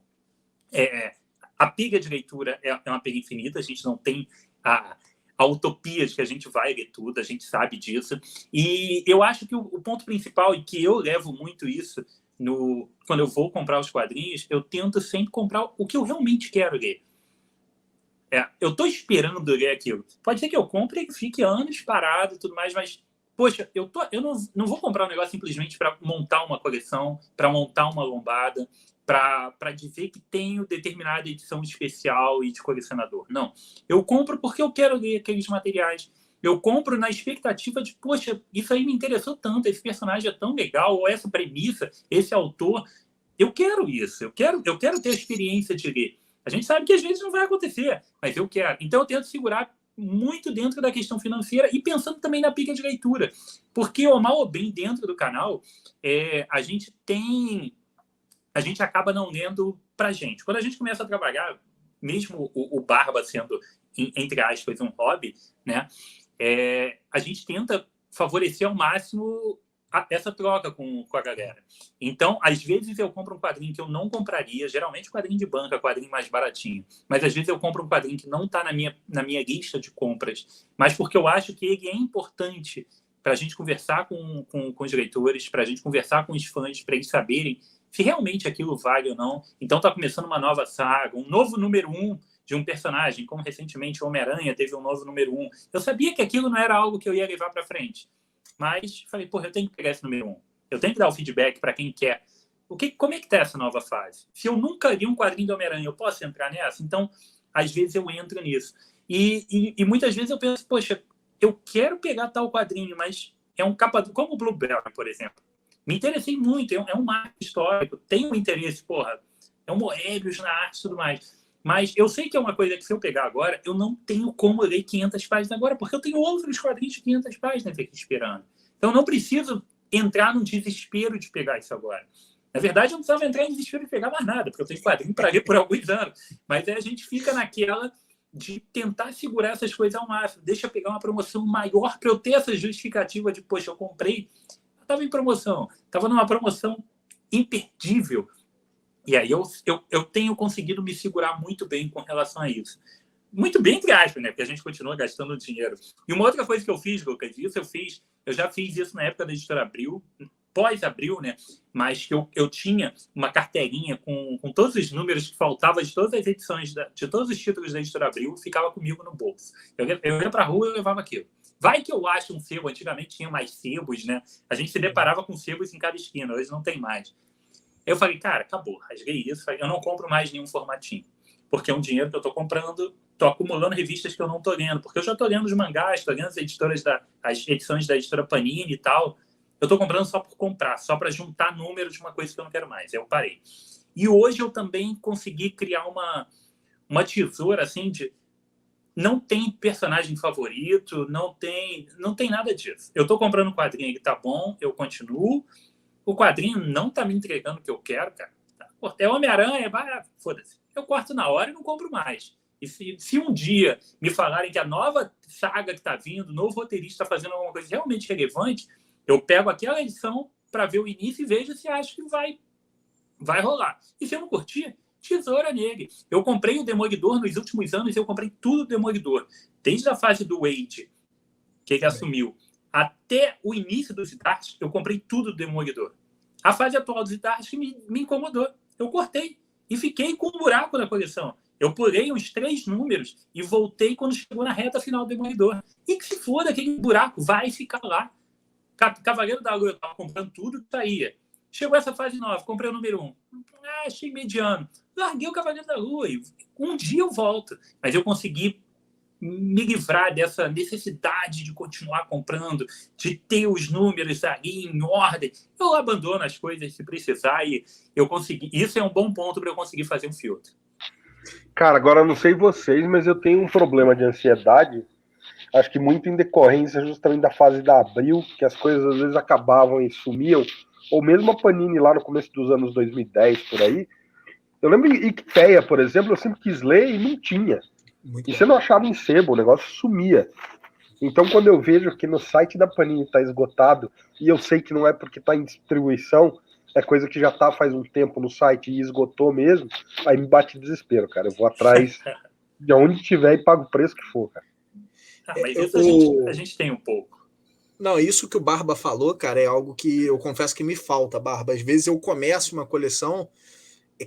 A: A pilha de leitura é uma pilha infinita, a gente não tem a utopia de que a gente vai ler tudo, a gente sabe disso. E eu acho que o ponto principal, e que eu levo muito isso, quando eu vou comprar os quadrinhos, eu tento sempre comprar o que eu realmente quero ler. Eu estou esperando ler aquilo. Pode ser que eu compre e fique anos parado e tudo mais, mas, poxa, eu não vou comprar um negócio simplesmente para montar uma coleção, para montar uma lombada, para dizer que tenho determinada edição especial e de colecionador. Não. Eu compro porque eu quero ler aqueles materiais. Eu compro na expectativa de, poxa, isso aí me interessou tanto, esse personagem é tão legal, ou essa premissa, esse autor. Eu quero isso, eu quero ter a experiência de ler. A gente sabe que às vezes não vai acontecer, mas eu quero. Então eu tento segurar muito dentro da questão financeira e pensando também na pilha de leitura. Porque, ou mal ou bem, dentro do canal, a gente acaba não lendo pra gente. Quando a gente começa a trabalhar, mesmo o Barba sendo, entre aspas, um hobby, né? A gente tenta favorecer ao máximo essa troca com a galera. Então, às vezes eu compro um quadrinho que eu não compraria, geralmente quadrinho de banca, quadrinho mais baratinho, mas às vezes eu compro um quadrinho que não está na minha lista de compras, mas porque eu acho que ele é importante para a gente conversar com os leitores, para a gente conversar com os fãs, para eles saberem se realmente aquilo vale ou não. Então está começando uma nova saga, um novo número 1 de um personagem, como recentemente o Homem-Aranha teve um novo número 1. Eu sabia que aquilo não era algo que eu ia levar para frente, mas falei, porra, eu tenho que pegar esse número 1. Eu tenho que dar o feedback para quem quer. Como é que tá essa nova fase? Se eu nunca li um quadrinho do Homem-Aranha, eu posso entrar nessa? Então, às vezes eu entro nisso. E muitas vezes eu penso, poxa, eu quero pegar tal quadrinho, mas é um capa... Como o Bluebell, por exemplo. Me interessei muito, é um marco histórico, tenho um interesse, porra, é um Moebius na arte e tudo mais. Mas eu sei que é uma coisa que, se eu pegar agora, eu não tenho como ler 500 páginas agora, porque eu tenho outros quadrinhos de 500 páginas aqui esperando. Então, eu não preciso entrar no desespero de pegar isso agora. Na verdade, eu não precisava entrar em desespero de pegar mais nada, porque eu tenho quadrinho para ler por alguns anos. Mas aí a gente fica naquela de tentar segurar essas coisas ao máximo. Deixa eu pegar uma promoção maior para eu ter essa justificativa de, poxa, eu comprei, estava em promoção, estava numa promoção imperdível. E aí eu tenho conseguido me segurar muito bem com relação a isso. Muito bem, entre aspas, né? Porque a gente continua gastando dinheiro. E uma outra coisa que eu fiz, Lucas, eu já fiz isso na época da Editora Abril, pós-Abril, né? Mas que eu tinha uma carteirinha com todos os números que faltavam de todas as edições, de todos os títulos da Editora Abril, ficava comigo no bolso. Eu ia para a rua e eu levava aquilo. Vai que eu acho um sebo, antigamente tinha mais sebos, né? A gente se deparava com sebos em cada esquina, hoje não tem mais. Eu falei, cara, acabou, rasguei isso, eu não compro mais nenhum formatinho, porque é um dinheiro que eu estou comprando, estou acumulando revistas que eu não estou lendo, porque eu já estou lendo os mangás, estou lendo as edições da editora Panini e tal, eu estou comprando só por comprar, só para juntar números de uma coisa que eu não quero mais, eu parei. E hoje eu também consegui criar uma tesoura, assim, de não tem personagem favorito, não tem nada disso. Eu estou comprando um quadrinho que tá bom, eu continuo. O quadrinho não tá me entregando o que eu quero, cara. É Homem-Aranha, foda-se. Eu corto na hora e não compro mais. E se um dia me falarem que a nova saga que tá vindo, o novo roteirista tá fazendo alguma coisa realmente relevante, eu pego aquela edição para ver o início e vejo se acho que vai rolar. E se eu não curtir, tesoura nele. Eu comprei o Demolidor nos últimos anos, eu comprei tudo do Demolidor. Desde a fase do Wade, que ele assumiu, até o início do Zidart, eu comprei tudo do Demolidor. A fase atual do Zidart que me incomodou. Eu cortei e fiquei com um buraco na coleção. Eu pulei uns 3 números e voltei quando chegou na reta final do Demolidor. E que se foda, aquele buraco vai ficar lá. Cavaleiro da Lua, eu estava comprando tudo que saía. Chegou essa fase nova, comprei o número 1. Achei mediano. Larguei o Cavaleiro da Lua e um dia eu volto. Mas eu consegui me livrar dessa necessidade de continuar comprando, de ter os números ali em ordem. Eu abandono as coisas se precisar e eu consegui. Isso é um bom ponto para eu conseguir fazer um filtro.
B: Cara, agora eu não sei vocês, mas eu tenho um problema de ansiedade, acho que muito em decorrência justamente da fase da Abril, que as coisas às vezes acabavam e sumiam, ou mesmo a Panini lá no começo dos anos 2010, por aí, eu lembro Icteia, por exemplo, eu sempre quis ler e não tinha.
C: Muito
B: E
C: bom.
B: você não achava em sebo, o negócio sumia. Então, quando eu vejo que no site da Panini está esgotado, e eu sei que não é porque está em distribuição, é coisa que já tá faz um tempo no site e esgotou mesmo, aí me bate desespero, cara. Eu vou atrás de onde tiver e pago o preço que for, cara.
A: Mas isso a gente tem um pouco.
C: Não, isso que o Barba falou, cara, é algo que eu confesso que me falta, Barba. Às vezes eu começo uma coleção,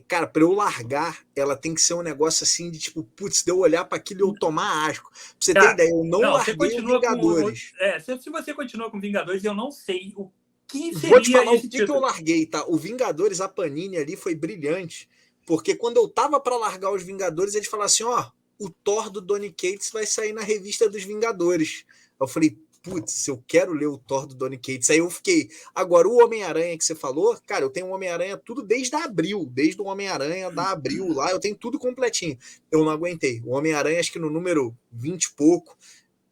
C: cara, pra eu largar, ela tem que ser um negócio assim de tipo, putz, de eu olhar para aquilo e eu tomar asco. Pra você ter ideia, eu não larguei o Vingadores.
A: Se você continua com Vingadores, eu não sei o que seria.
C: Vou te falar
A: esse
C: o que eu larguei, tá? O Vingadores, a Panini ali foi brilhante, porque quando eu tava para largar os Vingadores, eles falaram assim, ó, o Thor do Donny Cates vai sair na revista dos Vingadores. Eu falei, putz, eu quero ler o Thor do Donny Cates. Aí eu fiquei. Agora, o Homem-Aranha que você falou, cara, eu tenho o Homem-Aranha tudo desde abril, desde o Homem-Aranha da abril lá, eu tenho tudo completinho. Eu não aguentei. O Homem-Aranha, acho que no número 20 e pouco,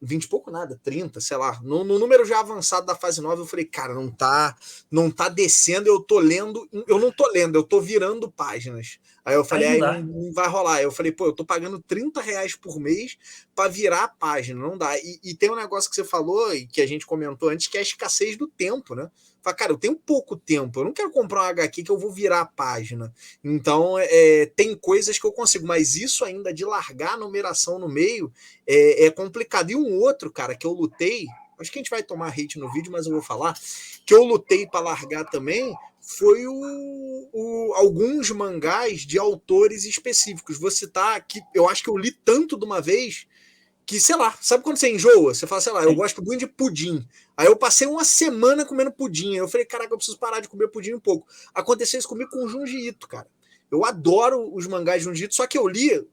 C: 20 e pouco nada, 30, sei lá. No número já avançado da fase 9, eu falei, cara, não tá descendo, eu tô lendo, eu não tô lendo, eu tô virando páginas. Aí eu falei, aí não vai rolar. Aí eu falei, pô, eu tô pagando R$30 por mês para virar a página, não dá. E tem um negócio que você falou e que a gente comentou antes, que é a escassez do tempo, né? Fala, cara, eu tenho pouco tempo, eu não quero comprar um HQ que eu vou virar a página. Então, tem coisas que eu consigo, mas isso ainda de largar a numeração no meio é complicado. E um outro, cara, que eu lutei, acho que a gente vai tomar hate no vídeo, mas eu vou falar, que eu lutei para largar também, foi alguns mangás de autores específicos. Vou citar que eu acho que eu li tanto de uma vez que, sei lá, sabe quando você enjoa? Você fala, sei lá, eu gosto muito de pudim. Aí eu passei uma semana comendo pudim. Aí eu falei, caraca, eu preciso parar de comer pudim um pouco. Aconteceu isso comigo com o Junji Ito, cara. Eu adoro os mangás de Junji Ito, só que eu li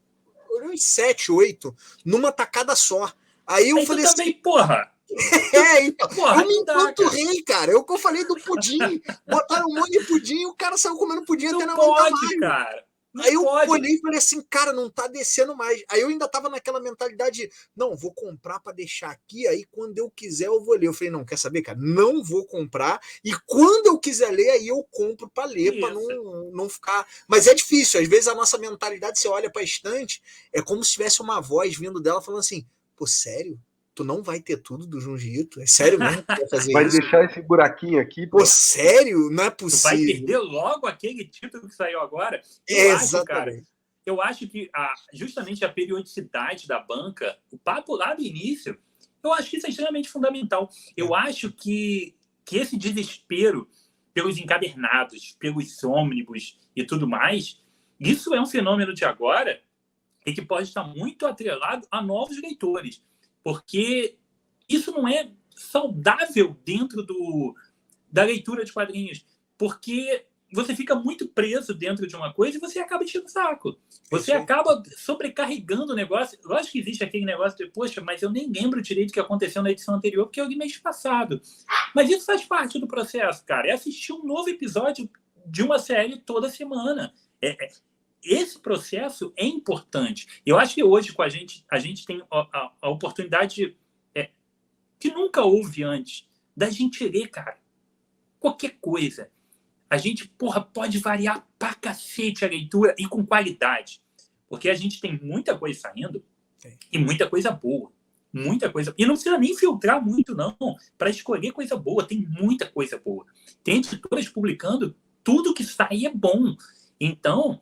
C: uns 7, 8 numa tacada só. Aí eu falei
A: também,
C: assim,
A: porra!
C: Então, porra, eu me empanturrei, cara. Eu que eu falei do pudim. Botaram um monte de pudim e o cara saiu comendo pudim
A: não
C: até não
A: aguentar
C: mais.
A: Cara.
C: Aí eu olhei e falei assim, cara, não tá descendo mais. Aí eu ainda tava naquela mentalidade, não, vou comprar para deixar aqui, aí quando eu quiser eu vou ler. Eu falei, não, quer saber, cara? Não vou comprar, e quando eu quiser ler, aí eu compro para ler, para não ficar... Mas é difícil, às vezes a nossa mentalidade, você olha pra estante, é como se tivesse uma voz vindo dela falando assim, pô, sério? Tu não vai ter tudo do Junji Ito? É sério mesmo que vai fazer
B: vai
C: isso?
B: Vai deixar esse buraquinho aqui,
C: pô. Sério? Não é possível.
A: Tu vai perder logo aquele título que saiu agora? Eu acho que justamente a periodicidade da banca, o papo lá do início, eu acho que isso é extremamente fundamental. Eu acho que esse desespero pelos encadernados, pelos ônibus e tudo mais, isso é um fenômeno de agora e que pode estar muito atrelado a novos leitores. Porque isso não é saudável dentro da leitura de quadrinhos, porque você fica muito preso dentro de uma coisa e você acaba enchendo o saco. Você acaba sobrecarregando o negócio. Lógico que existe aquele negócio de, poxa, mas eu nem lembro direito o que aconteceu na edição anterior, porque eu li mês passado. Mas isso faz parte do processo, cara. É assistir um novo episódio de uma série toda semana. Esse processo é importante. Eu acho que hoje com a gente tem a oportunidade que nunca houve antes da gente ler, cara, qualquer coisa. A gente, pode variar pra cacete a leitura e com qualidade. Porque a gente tem muita coisa saindo e muita coisa boa. Muita coisa. E não precisa nem filtrar muito, não, para escolher coisa boa. Tem muita coisa boa. Tem editoras publicando tudo que sai é bom. Então,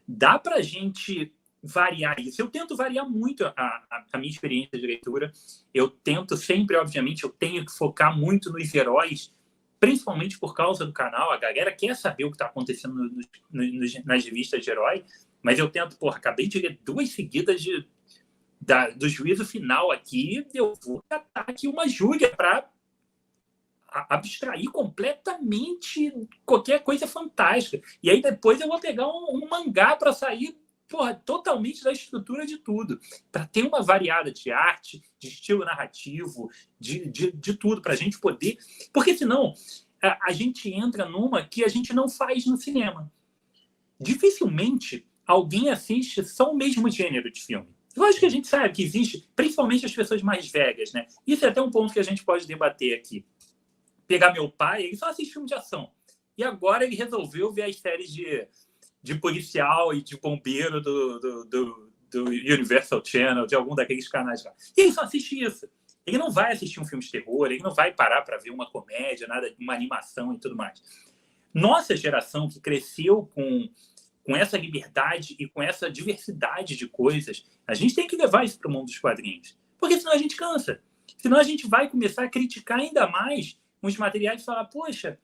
A: dá pra gente variar isso. Eu tento variar muito a minha experiência de leitura. Eu tento sempre, obviamente, eu tenho que focar muito nos heróis, principalmente por causa do canal. A galera quer saber o que está acontecendo nas revistas de herói, mas eu tento, acabei de ler 2 seguidas do juízo final aqui, eu vou catar aqui uma Júlia para abstrair completamente qualquer coisa fantástica. E aí depois eu vou pegar um mangá para sair totalmente da estrutura de tudo, para ter uma variada de arte, de estilo narrativo, de tudo, para a gente poder... Porque senão a gente entra numa que a gente não faz no cinema. Dificilmente alguém assiste só o mesmo gênero de filme. Eu acho que a gente sabe que existe, principalmente as pessoas mais velhas, né? Isso é até um ponto que a gente pode debater aqui. Pegar meu pai, ele só assiste filme de ação. E agora ele resolveu ver as séries de policial e de bombeiro do Universal Channel, de algum daqueles canais lá. E ele só assiste isso. Ele não vai assistir um filme de terror, ele não vai parar para ver uma comédia, nada, uma animação e tudo mais. Nossa geração que cresceu com essa liberdade e com essa diversidade de coisas, a gente tem que levar isso para o mundo dos quadrinhos. Porque senão a gente cansa. Senão a gente vai começar a criticar ainda mais os materiais e falar, poxa,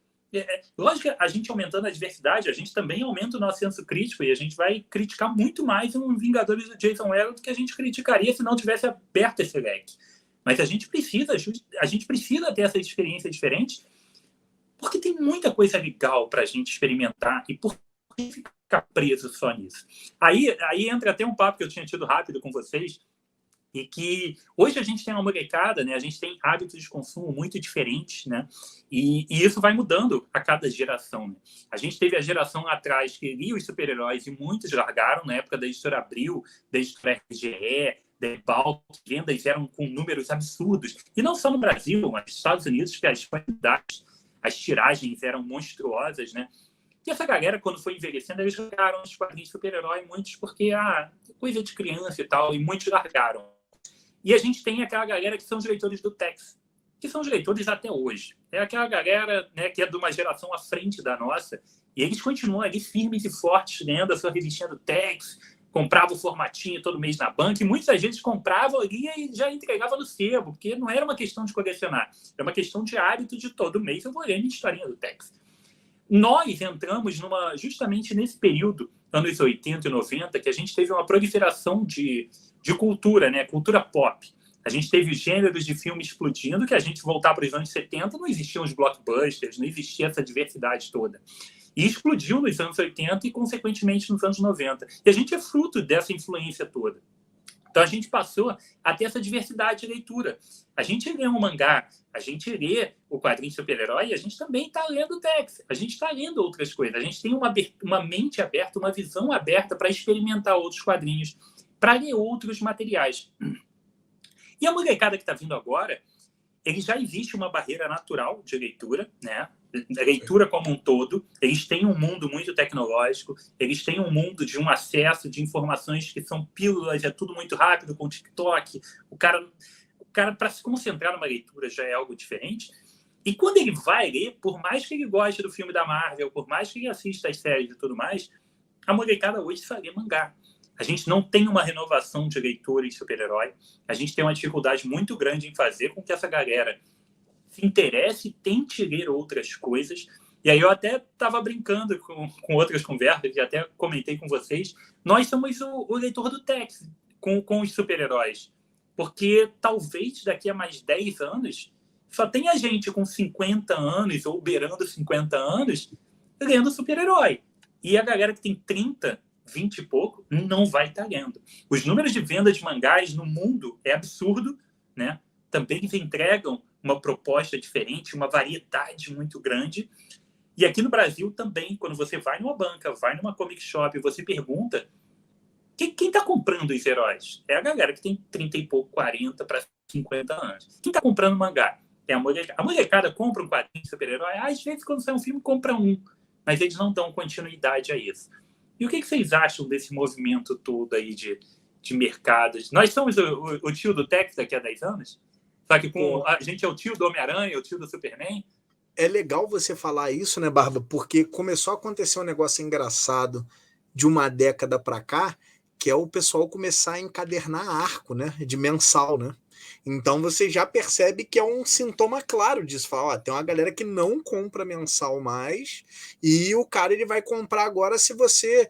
A: lógico que a gente aumentando a diversidade, a gente também aumenta o nosso senso crítico e a gente vai criticar muito mais um Vingadores do Jason Aaron do que a gente criticaria se não tivesse aberto esse leque. Mas a gente precisa ter essa experiência diferente porque tem muita coisa legal para a gente experimentar e por que ficar preso só nisso? Aí entra até um papo que eu tinha tido rápido com vocês, e que hoje a gente tem uma molecada, né? A gente tem hábitos de consumo muito diferentes, né? E isso vai mudando a cada geração, né? A gente teve a geração lá atrás que lia os super-heróis e muitos largaram, na época da Editora Abril, da Editora RGE, da Ebal, vendas eram com números absurdos. E não só no Brasil, mas nos Estados Unidos, que as quantidades, as tiragens eram monstruosas, né? E essa galera, quando foi envelhecendo, eles jogaram os quadrinhos de super-herói, muitos porque, coisa de criança e tal, e muitos largaram. E a gente tem aquela galera que são os leitores do Tex, que são os leitores até hoje. É aquela galera, né, que é de uma geração à frente da nossa, e eles continuam ali firmes e fortes, lendo a sua revistinha do Tex, compravam o formatinho todo mês na banca, e muitas vezes compravam ali e já entregava no sebo, porque não era uma questão de colecionar, era uma questão de hábito de todo mês eu vou ler minha historinha do Tex. Nós entramos justamente nesse período, anos 80 e 90, que a gente teve uma proliferação de cultura, né? Cultura pop. A gente teve gêneros de filme explodindo, que a gente voltar para os anos 70, não existiam os blockbusters, não existia essa diversidade toda. E explodiu nos anos 80 e, consequentemente, nos anos 90. E a gente é fruto dessa influência toda. Então, a gente passou a ter essa diversidade de leitura. A gente lê um mangá, a gente lê o quadrinho de super-herói, e a gente também está lendo o Tex, a gente está lendo outras coisas. A gente tem uma mente aberta, uma visão aberta para experimentar outros quadrinhos, para ler outros materiais. E a molecada que está vindo agora, ele já existe uma barreira natural de leitura, né? A leitura como um todo. Eles têm um mundo muito tecnológico, eles têm um mundo de um acesso de informações que são pílulas, é tudo muito rápido com o TikTok. O cara para se concentrar numa leitura já é algo diferente. E quando ele vai ler, por mais que ele goste do filme da Marvel, por mais que ele assista as séries e tudo mais, a molecada hoje só lê mangá. A gente não tem uma renovação de leitores de super-herói. A gente tem uma dificuldade muito grande em fazer com que essa galera se interesse e tente ler outras coisas. E aí eu até estava brincando com outras conversas e até comentei com vocês. Nós somos o leitor do Tex com os super-heróis. Porque talvez daqui a mais 10 anos só tenha gente com 50 anos ou beirando 50 anos lendo super-herói. E a galera que tem 30, 20 e pouco, não vai estar lendo. Os números de venda de mangás no mundo é absurdo, né? Também eles entregam uma proposta diferente, uma variedade muito grande. E aqui no Brasil também, quando você vai numa banca, vai numa comic shop, você pergunta quem está comprando os heróis? É a galera que tem 30 e pouco, 40 para 50 anos. Quem está comprando mangá? É a molecada. A molecada compra um quadrinho de super-herói, às vezes quando sai um filme compra um, mas eles não dão continuidade a isso. E o que vocês acham desse movimento todo aí de mercados? Nós somos o tio do Tex daqui a 10 anos? Só que a gente é o tio do Homem-Aranha, o tio do Superman?
C: É legal você falar isso, né, Barba? Porque começou a acontecer um negócio engraçado de uma década para cá, que é o pessoal começar a encadernar arco, né, de mensal, né? Então você já percebe que é um sintoma claro disso. Fala, tem uma galera que não compra mensal mais e o cara ele vai comprar agora se você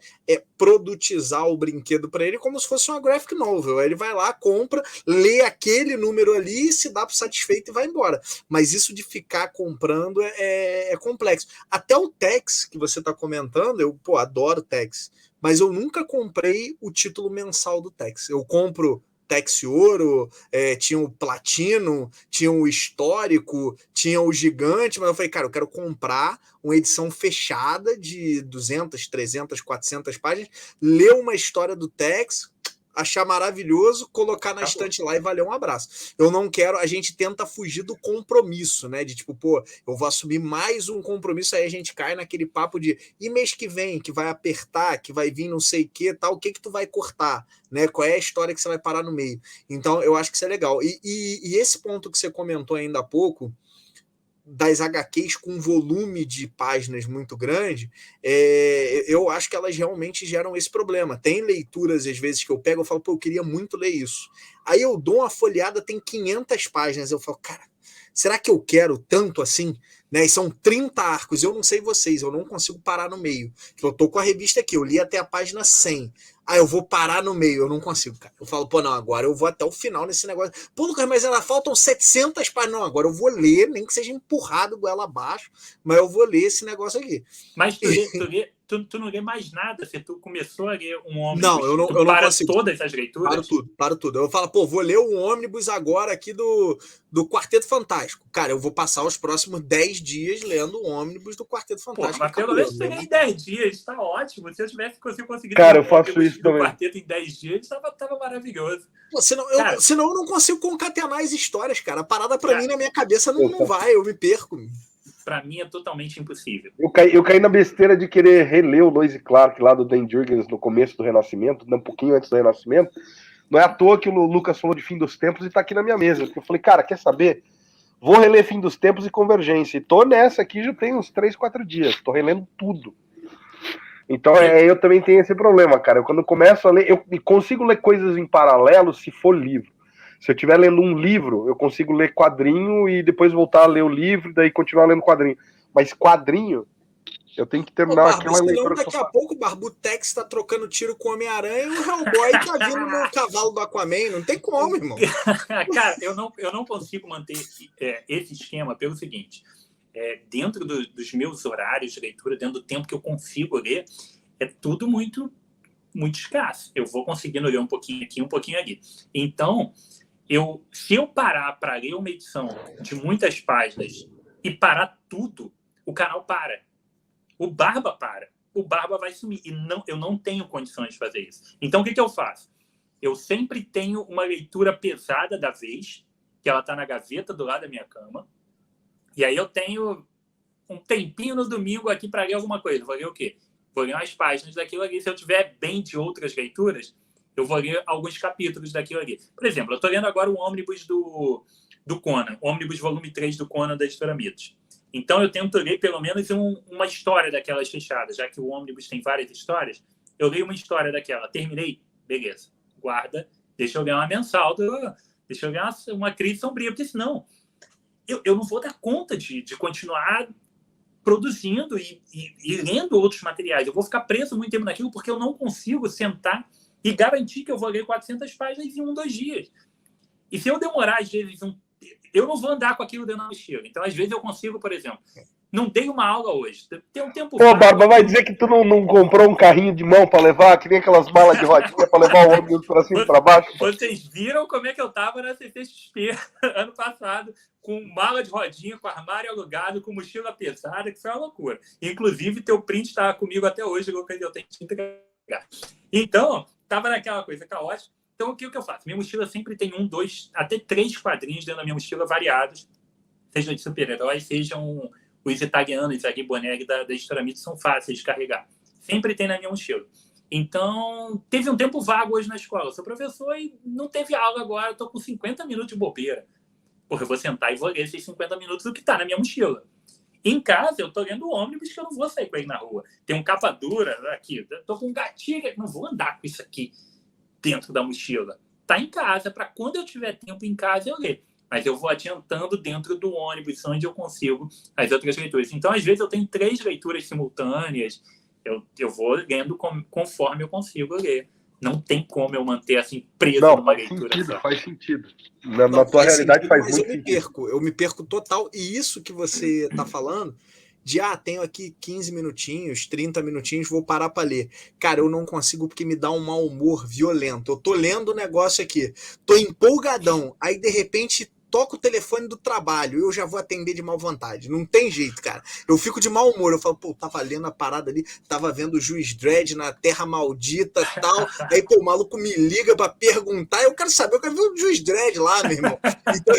C: produtizar o brinquedo para ele como se fosse uma graphic novel. Ele vai lá, compra, lê aquele número ali, se dá por satisfeito e vai embora. Mas isso de ficar comprando é complexo. Até o Tex que você está comentando, eu adoro Tex, mas eu nunca comprei o título mensal do Tex. Eu compro Tex Ouro, tinha o Platino, tinha o Histórico, tinha o Gigante, mas eu falei, cara, eu quero comprar uma edição fechada de 200, 300, 400 páginas, ler uma história do Tex, achar maravilhoso, colocar na estante lá e valer um abraço. Eu não quero, a gente tenta fugir do compromisso, né? De tipo, pô, eu vou assumir mais um compromisso, aí a gente cai naquele papo de e mês que vem, que vai apertar, que vai vir não sei o que, tal, o que tu vai cortar, né? Qual é a história que você vai parar no meio? Então, eu acho que isso é legal. E esse ponto que você comentou ainda há pouco, das HQs com volume de páginas muito grande, eu acho que elas realmente geram esse problema. Tem leituras, às vezes, que eu pego e falo, pô, eu queria muito ler isso. Aí eu dou uma folheada, tem 500 páginas, eu falo, cara, será que eu quero tanto assim? Né? E são 30 arcos, eu não sei vocês, eu não consigo parar no meio. Eu tô com a revista aqui, eu li até a página 100. Ah, eu vou parar no meio, eu não consigo, cara. Eu falo, pô, não, agora eu vou até o final nesse negócio. Pô, Lucas, mas ainda faltam 700 páginas. Não, agora eu vou ler, nem que seja empurrado goela abaixo, mas eu vou ler esse negócio aqui.
A: Mas tu não lê mais nada, se tu começou a ler um ônibus,
C: não, eu não consigo.
A: Todas as leituras?
C: Paro tudo. Eu falo, pô, vou ler um ônibus agora aqui do Quarteto Fantástico. Cara, eu vou passar os próximos 10 dias lendo o ônibus do Quarteto Fantástico.
A: Pô, mas pelo menos você em 10 dias, tá ótimo. Se eu tivesse conseguido
B: cara, eu faço isso também.
A: Quarteto em 10 dias, tava maravilhoso.
C: Pô, senão eu não consigo concatenar as histórias, cara. A parada pra mim, na minha cabeça, não vai, eu me perco.
A: Pra mim é totalmente impossível.
B: Eu caí na besteira de querer reler o Lois e Clark lá do Dan Jurgens no começo do Renascimento, um pouquinho antes do Renascimento. Não é à toa que o Lucas falou de Fim dos Tempos e tá aqui na minha mesa. Porque eu falei, cara, quer saber? Vou reler Fim dos Tempos e Convergência. E tô nessa aqui já tem uns 3, 4 dias. Tô relendo tudo. Então eu também tenho esse problema, cara. Quando eu começo a ler, eu consigo ler coisas em paralelo se for livro. Se eu estiver lendo um livro, eu consigo ler quadrinho e depois voltar a ler o livro e daí continuar lendo quadrinho. Mas quadrinho, eu tenho que terminar aquela leitura.
C: Daqui a pouco o Barbutex tá trocando tiro com o Homem-Aranha e o Hellboy tá vindo no cavalo do Aquaman. Não tem como, irmão.
A: Cara, eu não consigo manter esse esquema pelo seguinte. Dentro dos meus horários de leitura, dentro do tempo que eu consigo ler, é tudo muito, muito escasso. Eu vou conseguindo ler um pouquinho aqui, um pouquinho ali. Então, se eu parar para ler uma edição de muitas páginas e parar tudo, o canal para. O Barba para. O Barba vai sumir. E eu não tenho condições de fazer isso. Então, o que eu faço? Eu sempre tenho uma leitura pesada da vez, que ela está na gaveta do lado da minha cama. E aí eu tenho um tempinho no domingo aqui para ler alguma coisa. Vou ler o quê? Vou ler umas páginas daquilo ali. Se eu tiver bem de outras leituras, eu vou ler alguns capítulos daquilo ali. Por exemplo, eu estou lendo agora o ônibus do Conan, o ônibus volume 3 do Conan da Editora Mitos. Então eu tento ler pelo menos uma história daquelas fechadas, já que o ônibus tem várias histórias. Eu leio uma história daquela, terminei, beleza, guarda, deixa eu ler uma mensal, deixa eu ler uma crise sombria, porque senão eu não vou dar conta de continuar produzindo e lendo outros materiais. Eu vou ficar preso muito tempo naquilo porque eu não consigo sentar e garantir que eu vou ler 400 páginas em 1, 2 dias. E se eu demorar, às vezes, eu não vou andar com aquilo dentro da mochila. Então, às vezes, eu consigo, por exemplo, não dei uma aula hoje. Tem um tempo...
B: Pô, Barba, vai dizer que tu não comprou um carrinho de mão para levar, que nem aquelas malas de rodinha para levar o ônibus para cima e para baixo?
A: Vocês viram como é que eu tava na CCXP ano passado, com mala de rodinha, com armário alugado, com mochila pesada, que foi uma loucura. Inclusive, teu print está comigo até hoje, Lucas, eu tenho que te entregar. Então, tava naquela coisa caótica. Então, o que eu faço? Minha mochila sempre tem 1, 2, até 3 quadrinhos dentro da minha mochila, variados, sejam de super-heróis, sejam os italianos, a Boneghi da Editora Mitos, são fáceis de carregar. Sempre tem na minha mochila. Então, teve um tempo vago hoje na escola. Eu sou professor e não teve aula agora, eu tô com 50 minutos de bobeira. Porra, eu vou sentar e vou ler esses 50 minutos do que tá na minha mochila. Em casa, eu tô lendo o ônibus que eu não vou sair com ele na rua. Tem um capa dura aqui, eu tô com um gatilho, não vou andar com isso aqui dentro da mochila. Tá em casa, para quando eu tiver tempo em casa eu ler. Mas eu vou adiantando dentro do ônibus, onde eu consigo as outras leituras. Então, às vezes, eu tenho 3 leituras simultâneas. Eu vou lendo conforme eu consigo ler. Não tem como eu manter assim preso numa leitura.
B: Faz sentido. Na tua realidade faz muito
C: sentido. Eu me perco total. E isso que você tá falando, de tenho aqui 15 minutinhos, 30 minutinhos, vou parar para ler. Cara, eu não consigo porque me dá um mau humor violento. Eu tô lendo o negócio aqui, tô empolgadão, aí de repente toca o telefone do trabalho, eu já vou atender de má vontade. Não tem jeito, cara. Eu fico de mau humor. Eu falo, pô, tava lendo a parada ali, tava vendo o Juiz Dredd na Terra Maldita e tal. Aí, pô, o maluco me liga pra perguntar. Eu quero saber, eu quero ver o Juiz Dredd lá, meu irmão. Então,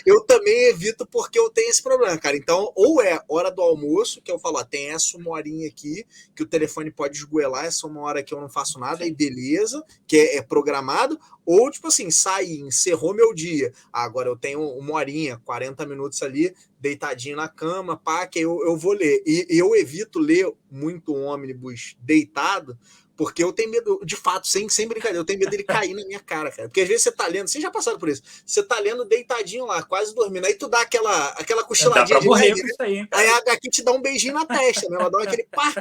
C: eu também evito porque eu tenho esse problema, cara. Então, ou é hora do almoço, que eu falo, ó, tem essa uma horinha aqui, que o telefone pode esgoelar, essa uma hora que eu não faço nada, aí beleza, que é programado. Ou, tipo assim, saí, encerrou meu dia. Agora eu tenho uma horinha, 40 minutos ali, deitadinho na cama, pá, que eu vou ler. E eu evito ler muito ônibus deitado, porque eu tenho medo, de fato, sem brincadeira, eu tenho medo dele cair na minha cara, cara. Porque às vezes você tá lendo, vocês já passaram por isso, você tá lendo deitadinho lá, quase dormindo, aí tu dá aquela cochiladinha de leve, né? Aí a HQ te dá um beijinho na testa, né? Ela dá aquele pá.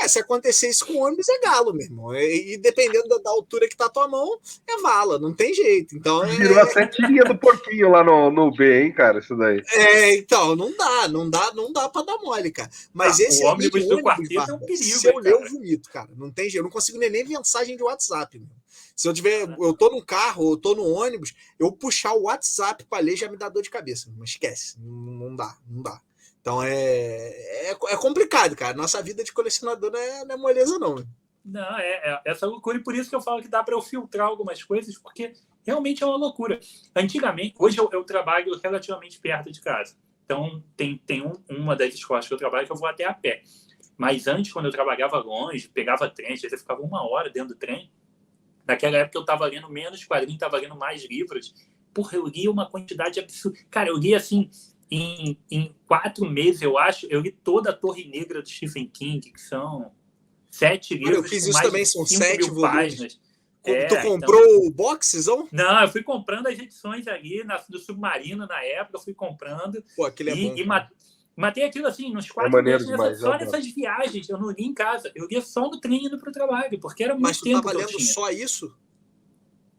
C: Se acontecer isso com o ônibus, é galo, meu irmão. E dependendo da altura que tá a tua mão, é vala, não tem jeito. Então,
B: virou até tirinha do porquinho lá no B, hein, cara, isso daí.
C: Então, não dá pra dar mole, cara. Mas esse
A: o ônibus do quarteto é um perigo.
C: Se eu ler, eu vomito, cara. Não tem jeito. Eu não consigo ler nem mensagem de WhatsApp. Meu. Se eu tô num carro, eu tô no ônibus, eu puxar o WhatsApp pra ler já me dá dor de cabeça. Mas esquece. Não dá. Então é complicado, cara. Nossa vida de colecionador não é moleza, não.
A: Não, essa loucura. E por isso que eu falo que dá pra eu filtrar algumas coisas, porque realmente é uma loucura. Antigamente, hoje eu trabalho relativamente perto de casa. Então, tem uma das escolas que eu trabalho que eu vou até a pé. Mas antes, quando eu trabalhava longe, pegava trem, às vezes eu ficava 1 hora dentro do trem. Naquela época eu estava lendo menos quadrinhos, estava lendo mais livros. Porra, eu li uma quantidade absurda. Cara, eu li assim, em 4 meses, eu acho, eu li toda a Torre Negra do Stephen King, que são 7 livros.
C: Eu fiz isso também, são 7
A: páginas.
C: Tu comprou o boxezão?
A: Não, eu fui comprando as edições ali do Submarino na época, eu fui comprando.
C: Pô, aquele é bom.
A: Matei aquilo assim, nos 4 meses, só nessas viagens. Eu não li em casa. Eu lia só no trem indo pro trabalho, porque era muito tempo.
C: Mas tu tava lendo só isso?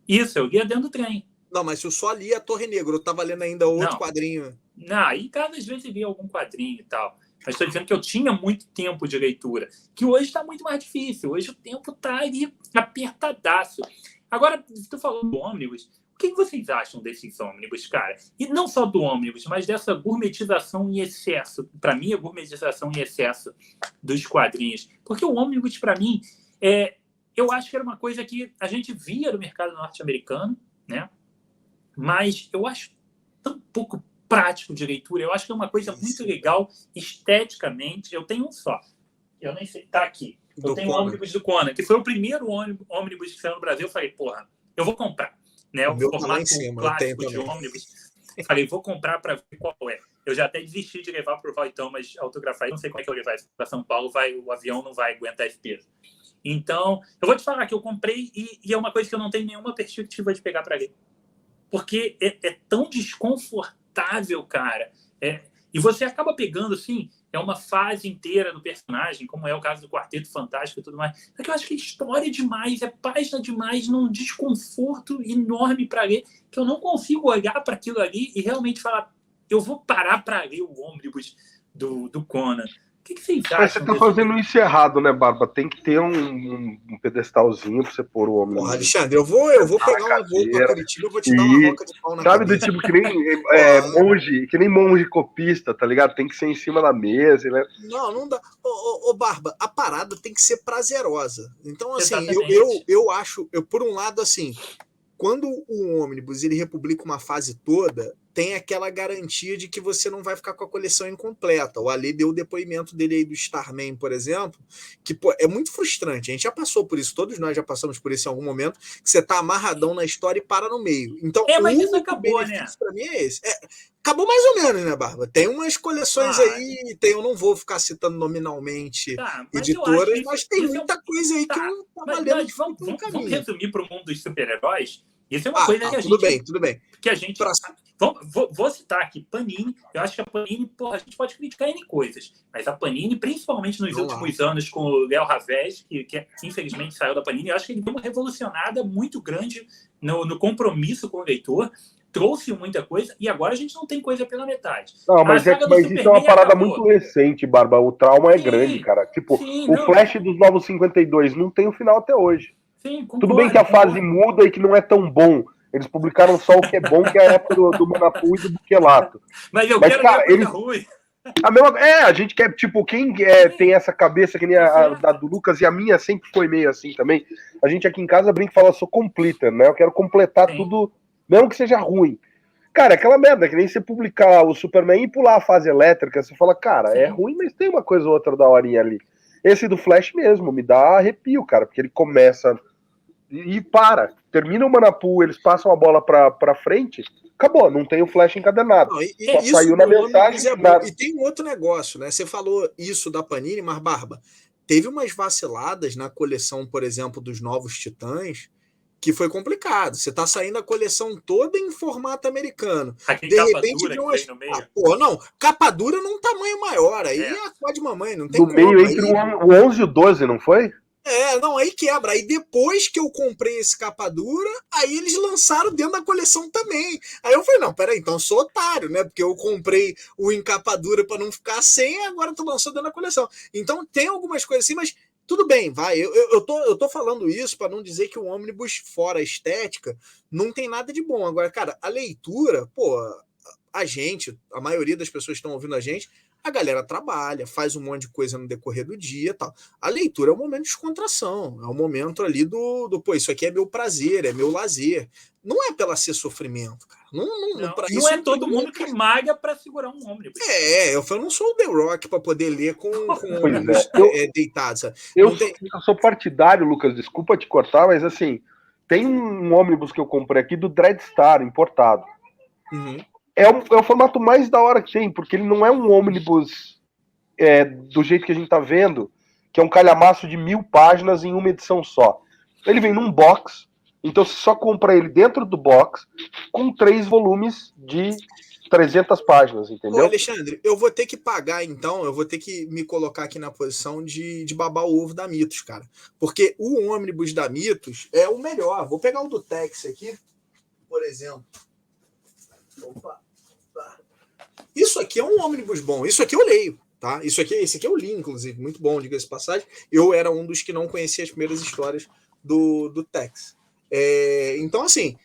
A: Isso, eu lia dentro do trem.
C: Não, mas eu só lia a Torre Negra, eu tava lendo ainda outro quadrinho.
A: Não, em casa às vezes eu lia algum quadrinho e tal. Mas estou dizendo que eu tinha muito tempo de leitura, que hoje está muito mais difícil. Hoje o tempo está ali apertadaço. Agora, tu falou do ônibus. O que vocês acham desses ônibus, cara? E não só do ônibus, mas dessa gourmetização em excesso. Para mim, a gourmetização em excesso dos quadrinhos. Porque o ônibus, para mim, eu acho que era uma coisa que a gente via no mercado norte-americano, né? Mas eu acho tão pouco prático de leitura. Eu acho que é uma coisa muito legal esteticamente. Eu tenho um só. Eu nem sei. Tá aqui. Eu tenho um ônibus do Conan, que foi o primeiro ônibus que saiu no Brasil. Eu falei, porra, eu vou comprar. Né? O formato clássico de ônibus. Eu falei, vou comprar para ver qual é. Eu já até desisti de levar para o Voitão, mas autografar, não sei como é que eu levar isso para São Paulo, o avião não vai aguentar esse peso. Então, eu vou te falar que eu comprei e é uma coisa que eu não tenho nenhuma perspectiva de pegar para ler. Porque é tão desconfortável, cara. E você acaba pegando, assim, uma fase inteira do personagem, como é o caso do Quarteto Fantástico e tudo mais. Só que eu acho que é história demais, é página demais, num desconforto enorme para ler, que eu não consigo olhar para aquilo ali e realmente falar, eu vou parar para ler o ônibus do Conan. O que vocês acham?
B: Mas você tá fazendo isso errado, né, Barba? Tem que ter um pedestalzinho pra você pôr o homem.
C: Porra, Alexandre, eu vou pegar uma voo pra Curitiba, eu vou te dar uma roca de pau na
B: cabeça.
C: Sabe,
B: do tipo que nem monge copista, tá ligado? Tem que ser em cima da mesa, né?
C: Não dá. Ô, Barba, a parada tem que ser prazerosa. Então, assim, eu acho, por um lado, assim, quando o ônibus ele republica uma fase toda, tem aquela garantia de que você não vai ficar com a coleção incompleta. O Ali deu o depoimento dele aí do Starman, por exemplo, que pô, é muito frustrante. A gente já passou por isso, todos nós já passamos por isso em algum momento, que você tá amarradão na história e para no meio. Então,
A: mas isso acabou, né?
C: Pra mim é esse. Acabou mais ou menos, né, Barba? Tem umas coleções aí, eu não vou ficar citando nominalmente editoras, mas tem muita coisa aí que eu tava lendo.
A: Vamos resumir para o mundo dos super-heróis. Isso é uma coisa que a gente...
C: Tudo bem.
A: Que a gente... Vou citar aqui Panini. Eu acho que a Panini, a gente pode criticar N coisas, mas a Panini, principalmente nos últimos anos, com o Léo Ravés, que infelizmente saiu da Panini, eu acho que ele deu uma revolucionada muito grande no compromisso com o leitor, trouxe muita coisa, e agora a gente não tem coisa pela metade.
B: Não, mas isso é uma parada muito recente, Barba. O trauma é grande, cara. Tipo, Flash dos Novos 52 não tem o final até hoje.
A: Sim, concordo,
B: tudo bem que a fase muda e que não é tão bom. Eles publicaram só o que é bom, que é a época do Manapu e do Buquelato.
A: Mas quero
B: cara,
A: ver coisa ruim.
B: A gente quer, tipo, quem tem essa cabeça, que nem da do Lucas, e a minha sempre foi meio assim também. A gente aqui em casa brinca e fala, sou completer, né? Eu quero completar tudo, mesmo que seja ruim. Cara, é aquela merda, que nem você publicar o Superman e pular a fase elétrica, você fala, cara, é ruim, mas tem uma coisa ou outra da horinha ali. Esse do Flash mesmo, me dá arrepio, cara, porque ele começa e para. Termina o Manapu, eles passam a bola pra frente, acabou, não tem o Flash encadenado.
C: Não,
B: só saiu na mensagem.
C: E tem um outro negócio, né? Você falou isso da Panini, mas, Barba, teve umas vaciladas na coleção, por exemplo, dos Novos Titãs, que foi complicado. Você tá saindo a coleção toda em formato americano.
A: Aquele
C: de
A: capa
C: repente,
A: dura que vem no meio.
C: não. Capa dura num tamanho maior. Aí é a cor de mamãe, não tem
B: no
C: como.
B: meio entre o 11 e o 12, não foi?
C: Não, aí quebra. Aí depois que eu comprei esse capa dura, aí eles lançaram dentro da coleção também. Aí eu falei, não, peraí, então eu sou otário, né? Porque eu comprei o em capa dura pra não ficar sem, agora tu lançou dentro da coleção. Então tem algumas coisas assim, mas tudo bem, vai. Eu tô falando isso para não dizer que o ônibus, fora a estética, não tem nada de bom. Agora, cara, a leitura, pô, a maioria das pessoas que estão ouvindo a gente, a galera trabalha, faz um monte de coisa no decorrer do dia e tal. A leitura é um momento de descontração, é um momento ali pô, isso aqui é meu prazer, é meu lazer. Não é pela ser sofrimento, cara.
A: Não é todo mundo que maga para segurar um ônibus.
C: Eu não sou o The Rock para poder ler com deitado. Sabe?
B: Eu sou partidário, Lucas, desculpa te cortar, mas assim, tem um ônibus que eu comprei aqui do Dreadstar, importado.
C: Uhum.
B: É o formato mais da hora que tem, porque ele não é um ônibus do jeito que a gente tá vendo, que é um calhamaço de 1000 páginas em uma edição só. Ele vem num box, então você só compra ele dentro do box, com 3 volumes de 300 páginas, entendeu?
C: Ô, Alexandre, eu vou ter que pagar, então, eu vou ter que me colocar aqui na posição de babar o ovo da Mitos, cara. Porque o ônibus da Mitos é o melhor. Vou pegar o do Tex aqui, por exemplo. Opa. Isso aqui é um ônibus bom. Isso aqui eu leio, tá? Esse aqui eu li, inclusive. Muito bom, diga-se de passagem. Eu era um dos que não conhecia as primeiras histórias do Tex. Então, assim,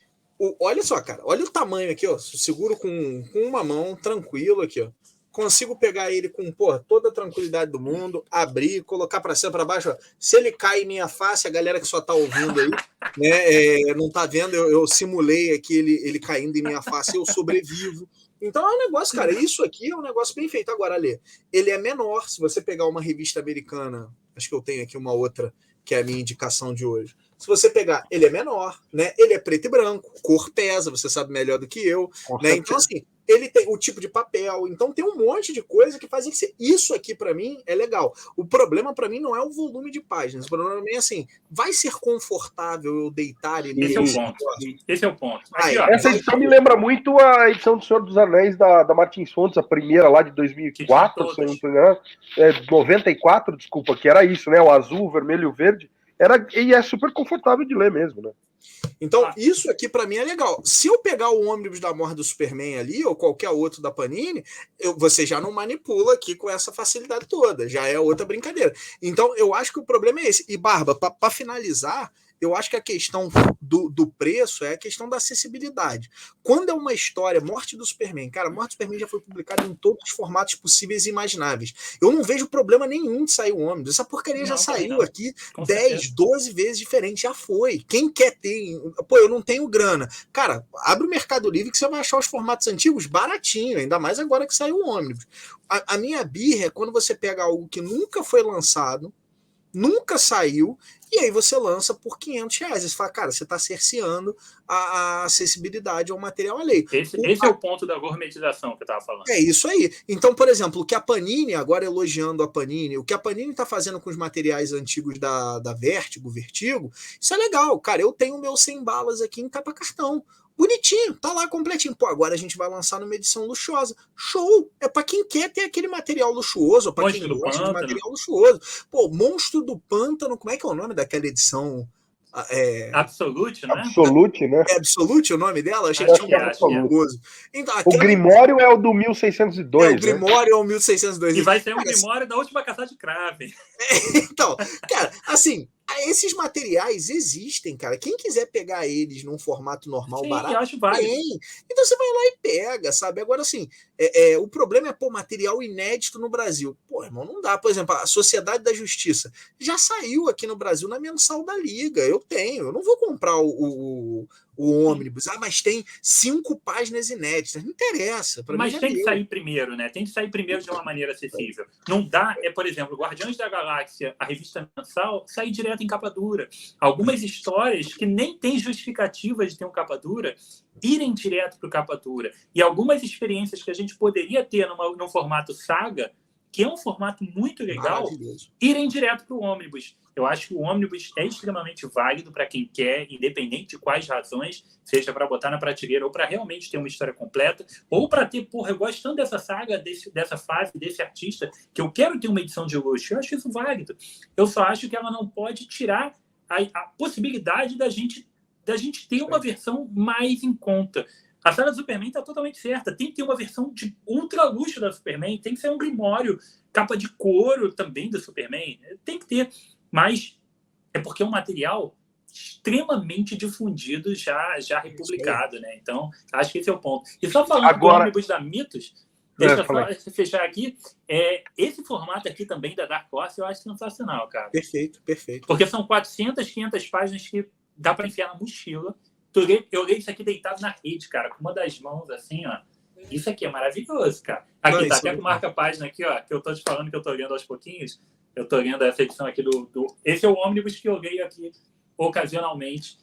C: olha só, cara. Olha o tamanho aqui, ó. Seguro com uma mão, tranquilo aqui, ó. Consigo pegar ele com toda a tranquilidade do mundo, abrir, colocar para cima, para baixo. Ó. Se ele cai em minha face, a galera que só tá ouvindo aí, né, não tá vendo, eu simulei aqui ele caindo em minha face, eu sobrevivo. Então é um negócio, cara, isso aqui é um negócio bem feito. Agora, Alê, ele é menor. Se você pegar uma revista americana, acho que eu tenho aqui uma outra, que é a minha indicação de hoje. Se você pegar, ele é menor, né? Ele é preto e branco, cor pesa, você sabe melhor do que eu, né? Então, assim, ele tem o tipo de papel, então tem um monte de coisa que fazem que ser. Isso aqui, para mim, é legal. O problema, para mim, não é o volume de páginas. O problema, para mim, é assim, vai ser confortável eu deitar ele.
A: Esse é o ponto.
B: Aqui, essa edição me lembra muito a edição do Senhor dos Anéis da Martins Fontes, a primeira lá de 2004, se eu não me engano. 94, desculpa, que era isso, né? O azul, o vermelho e o verde. E é super confortável de ler mesmo, né?
C: Então, isso aqui para mim é legal. Se eu pegar o ônibus da morte do Superman ali, ou qualquer outro da Panini, você já não manipula aqui com essa facilidade toda. Já é outra brincadeira. Então, eu acho que o problema é esse. E, Barba, para finalizar, eu acho que a questão do preço é a questão da acessibilidade. Quando é uma história, Morte do Superman, cara, Morte do Superman já foi publicada em todos os formatos possíveis e imagináveis. Eu não vejo problema nenhum de sair o ônibus. Essa porcaria já saiu aqui 10, 12 vezes diferente, já foi. Quem quer ter... Pô, eu não tenho grana. Cara, abre o Mercado Livre que você vai achar os formatos antigos baratinho, ainda mais agora que saiu o ônibus. A minha birra é quando você pega algo que nunca foi lançado, nunca saiu, e aí você lança por R$500. Você fala, cara, você está cerceando a acessibilidade ao material alheio.
A: Esse é o ponto da gourmetização que eu estava falando.
C: É isso aí. Então, por exemplo, o que a Panini, agora elogiando a Panini, o que a Panini está fazendo com os materiais antigos da Vertigo, isso é legal. Cara, eu tenho meus 100 balas aqui em capa cartão. Bonitinho, tá lá completinho. Pô, agora a gente vai lançar numa edição luxuosa. Show! É pra quem quer ter aquele material luxuoso, pra quem gosta de material luxuoso. Pô, Monstro do Pântano, como é que é o nome daquela edição?
A: Absolute, né?
B: Absolute, né?
C: É Absolute o nome dela? Achei que tinha um absoluto.
B: Então, o Grimório é o do 1602.
C: O Grimório é o 1602.
A: E vai ser o Grimório da última caçada de Kraven.
C: Então, cara, assim, esses materiais existem, cara. Quem quiser pegar eles num formato normal,
A: Sim,
C: barato,
A: eu acho válido.
C: tem. Então você vai lá e pega, sabe? Agora, assim, o problema é, material inédito no Brasil. Pô, irmão, não dá. Por exemplo, a Sociedade da Justiça já saiu aqui no Brasil na mensal da Liga. Eu tenho. Eu não vou comprar o ônibus. Mas tem 5 páginas inéditas. Não interessa. Pra
A: Mas
C: mim
A: tem que sair primeiro, né? Tem que sair primeiro de uma maneira acessível. Não dá, por exemplo, Guardiões da Galáxia, a revista mensal, sair direto em capa dura. Algumas histórias que nem tem justificativa de ter um capa dura, irem direto para o capa dura. E algumas experiências que a gente poderia ter num formato saga, que é um formato muito legal, irem direto para o ônibus. Eu acho que o ônibus é extremamente válido para quem quer, independente de quais razões, seja para botar na prateleira ou para realmente ter uma história completa, ou para ter, eu gosto tanto dessa saga, dessa fase, desse artista, que eu quero ter uma edição de luxo. Eu acho isso válido. Eu só acho que ela não pode tirar a possibilidade da gente ter uma versão mais em conta. A saga do Superman está totalmente certa. Tem que ter uma versão de ultra luxo da Superman, tem que ser um grimório, capa de couro também do Superman. Tem que ter. Mas é porque é um material extremamente difundido, já republicado, né? Então, acho que esse é o ponto. E só falando do ônibus da Mitos, deixa eu só fechar aqui, esse formato aqui também da Dark Horse eu acho sensacional, cara.
C: Perfeito.
A: Porque são 400, 500 páginas que dá para enfiar na mochila. Eu leio isso aqui deitado na rede, cara, com uma das mãos assim, ó. Isso aqui é maravilhoso, cara. Aqui tá até com marca-página aqui, ó, que eu tô te falando que eu tô lendo aos pouquinhos. Eu tô lendo essa edição aqui Esse é o ônibus que eu leio aqui ocasionalmente,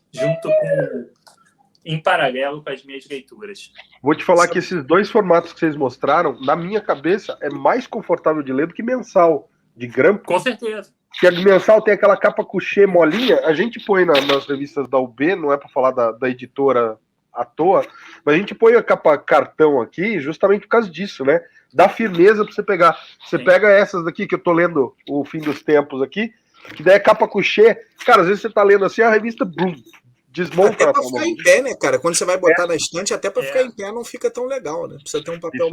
A: em paralelo com as minhas leituras.
B: Vou te falar que esses 2 formatos que vocês mostraram, na minha cabeça, é mais confortável de ler do que mensal, de grampo.
A: Com certeza.
B: Que a mensal tem aquela capa couché molinha, a gente põe nas revistas da UB, não é para falar da editora à toa, mas a gente põe a capa cartão aqui justamente por causa disso, né? Dá firmeza para você pegar. Você pega essas daqui que eu tô lendo O Fim dos Tempos aqui, que daí é capa couché. Cara, às vezes você tá lendo assim, a revista desmonta.
C: Até pra ficar em pé, né, cara? Quando você vai botar na estante, até pra ficar em pé não fica tão legal, né? Precisa ter um papel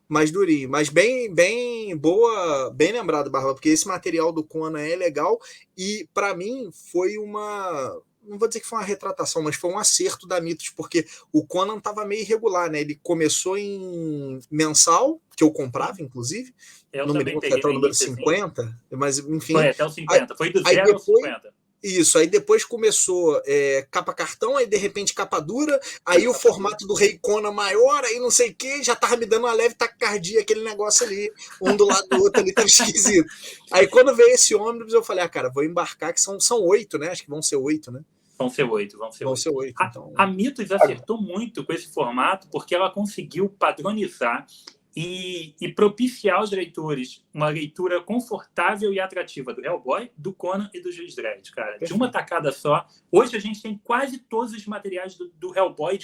C: mais durinho. Mas bem boa, bem lembrado, Barba, porque esse material do Conan é legal e para mim foi não vou dizer que foi uma retratação, mas foi um acerto da Mitos, porque o Conan tava meio irregular, né? Ele começou em mensal, que eu comprava, inclusive. Não me lembro se até o número 50, mas enfim.
A: Foi até o 50, foi do 0 ao 50.
C: Isso, aí depois começou capa cartão, aí de repente capa dura, aí o formato do Rei Conan maior, aí não sei o que, já tava me dando uma leve taquicardia, aquele negócio ali, um do lado do outro ali, tava esquisito. Aí quando veio esse ônibus, eu falei, cara, vou embarcar, que são 8, né? Acho que vão ser 8, né?
A: Vão ser 8.
C: Então.
A: A Mitos acertou muito com esse formato, porque ela conseguiu padronizar e propiciar aos leitores uma leitura confortável e atrativa do Hellboy, do Conan e do Juiz Dredd, cara. De uma tacada só. Hoje a gente tem quase todos os materiais do Hellboy,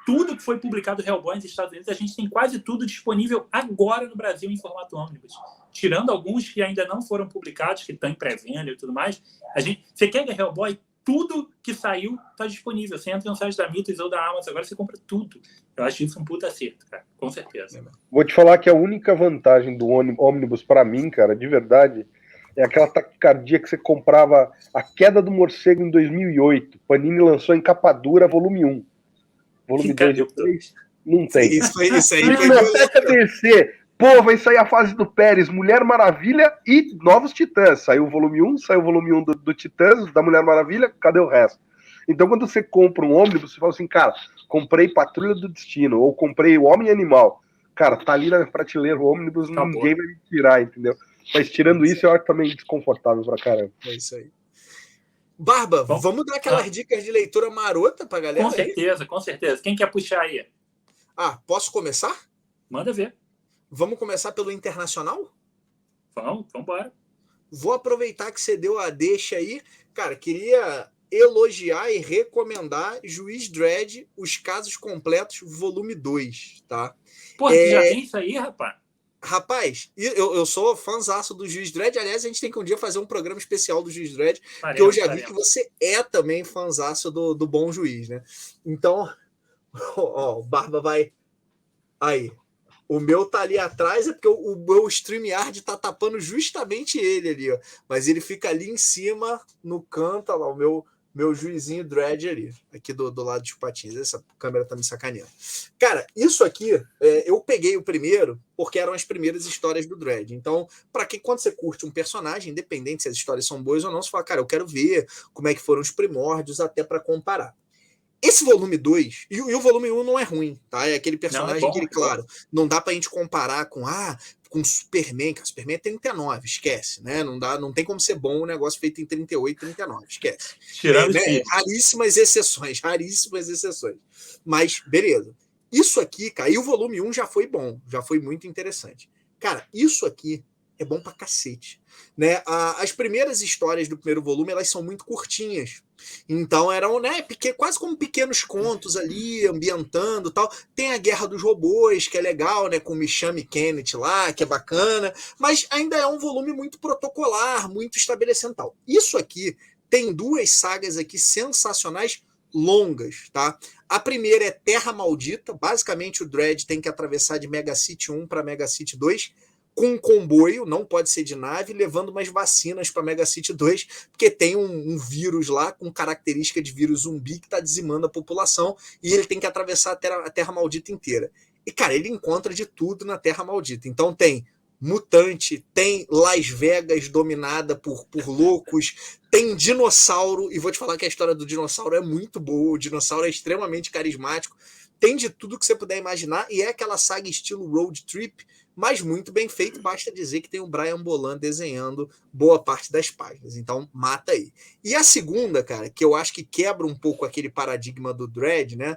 A: tudo que foi publicado do Hellboy nos Estados Unidos, a gente tem quase tudo disponível agora no Brasil em formato ônibus. Tirando alguns que ainda não foram publicados, que estão em pré-venda e tudo mais. Você quer ver Hellboy? Tudo que saiu está disponível. Você entra no site da Mitos ou da Amazon, agora você compra tudo. Eu acho isso um puta acerto, cara. Com certeza.
B: Vou te falar que a única vantagem do ônibus para mim, cara, de verdade, é aquela taquicardia que você comprava A Queda do Morcego em 2008. Panini lançou em capa dura, volume 1. Volume 2 e 3, não tem.
C: Isso aí foi
B: Biblioteca DC. Pô, vai sair a fase do Pérez, Mulher Maravilha e Novos Titãs. Saiu o volume 1, saiu o volume 1 do Titãs, da Mulher Maravilha, cadê o resto? Então, quando você compra um ônibus, você fala assim, cara, comprei Patrulha do Destino, ou comprei o Homem Animal. Cara, tá ali na prateleira o ônibus, ninguém vai me tirar, entendeu? Mas tirando isso, eu acho também desconfortável pra caramba.
C: É isso aí. Barba, vamos dar aquelas dicas de leitura marota pra galera?
A: Com certeza. Quem quer puxar aí?
C: Posso começar?
A: Manda ver.
C: Vamos começar pelo internacional?
A: Vamos embora.
C: Vou aproveitar que você deu a deixa aí. Cara, queria elogiar e recomendar Juiz Dredd, Os Casos Completos, volume 2, tá?
A: Pô, já tem isso aí, rapaz?
C: Rapaz, eu sou fãzaço do Juiz Dredd. Aliás, a gente tem que um dia fazer um programa especial do Juiz Dredd, porque eu já vi que você é também fãzaço do Bom Juiz, né? Então, o Barba vai... Aí. O meu tá ali atrás, é porque o meu StreamYard tá tapando justamente ele ali, ó. Mas ele fica ali em cima, no canto, olha lá, o meu juizinho Dredd ali, aqui do lado dos patins. Essa câmera tá me sacaneando. Cara, isso aqui, eu peguei o primeiro porque eram as primeiras histórias do Dredd. Então, para quem, quando você curte um personagem, independente se as histórias são boas ou não, você fala, cara, eu quero ver como é que foram os primórdios, até para comparar. Esse volume 2, e o volume 1 não é ruim, tá? É aquele personagem que ele, claro, não dá pra gente comparar com Superman, que o Superman é 39, esquece, né? Não tem como ser bom um negócio feito em 38, 39, esquece.
A: Tirando
C: raríssimas exceções. Mas, beleza. Isso aqui, cara, e o volume 1 já foi bom, já foi muito interessante. Cara, isso aqui é bom pra cacete. Né? As primeiras histórias do primeiro volume, elas são muito curtinhas. Então eram, né, quase como pequenos contos ali, ambientando tal. Tem a Guerra dos Robôs, que é legal, né, com o Micham e Kenneth lá, que é bacana, mas ainda é um volume muito protocolar, muito estabelecendo tal. Isso aqui tem 2 sagas aqui sensacionais, longas, tá? A primeira é Terra Maldita, basicamente o Dredd tem que atravessar de Mega City 1 para Mega City 2, com um comboio, não pode ser de nave, levando umas vacinas para Mega City 2, porque tem um vírus lá com característica de vírus zumbi que está dizimando a população e ele tem que atravessar a Terra Maldita inteira. E, cara, ele encontra de tudo na Terra Maldita. Então tem mutante, tem Las Vegas dominada por loucos, tem dinossauro, e vou te falar que a história do dinossauro é muito boa, o dinossauro é extremamente carismático, tem de tudo que você puder imaginar, e é aquela saga estilo road trip, mas muito bem feito, basta dizer que tem o Brian Bolan desenhando boa parte das páginas, então mata aí. E a segunda, cara, que eu acho que quebra um pouco aquele paradigma do Dredd, né?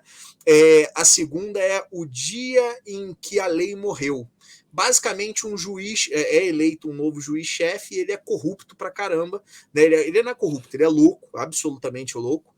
C: A segunda é O Dia em que a Lei Morreu. Basicamente, um juiz é eleito um novo juiz-chefe e ele é corrupto pra caramba, né? Ele não é corrupto, ele é louco, absolutamente louco.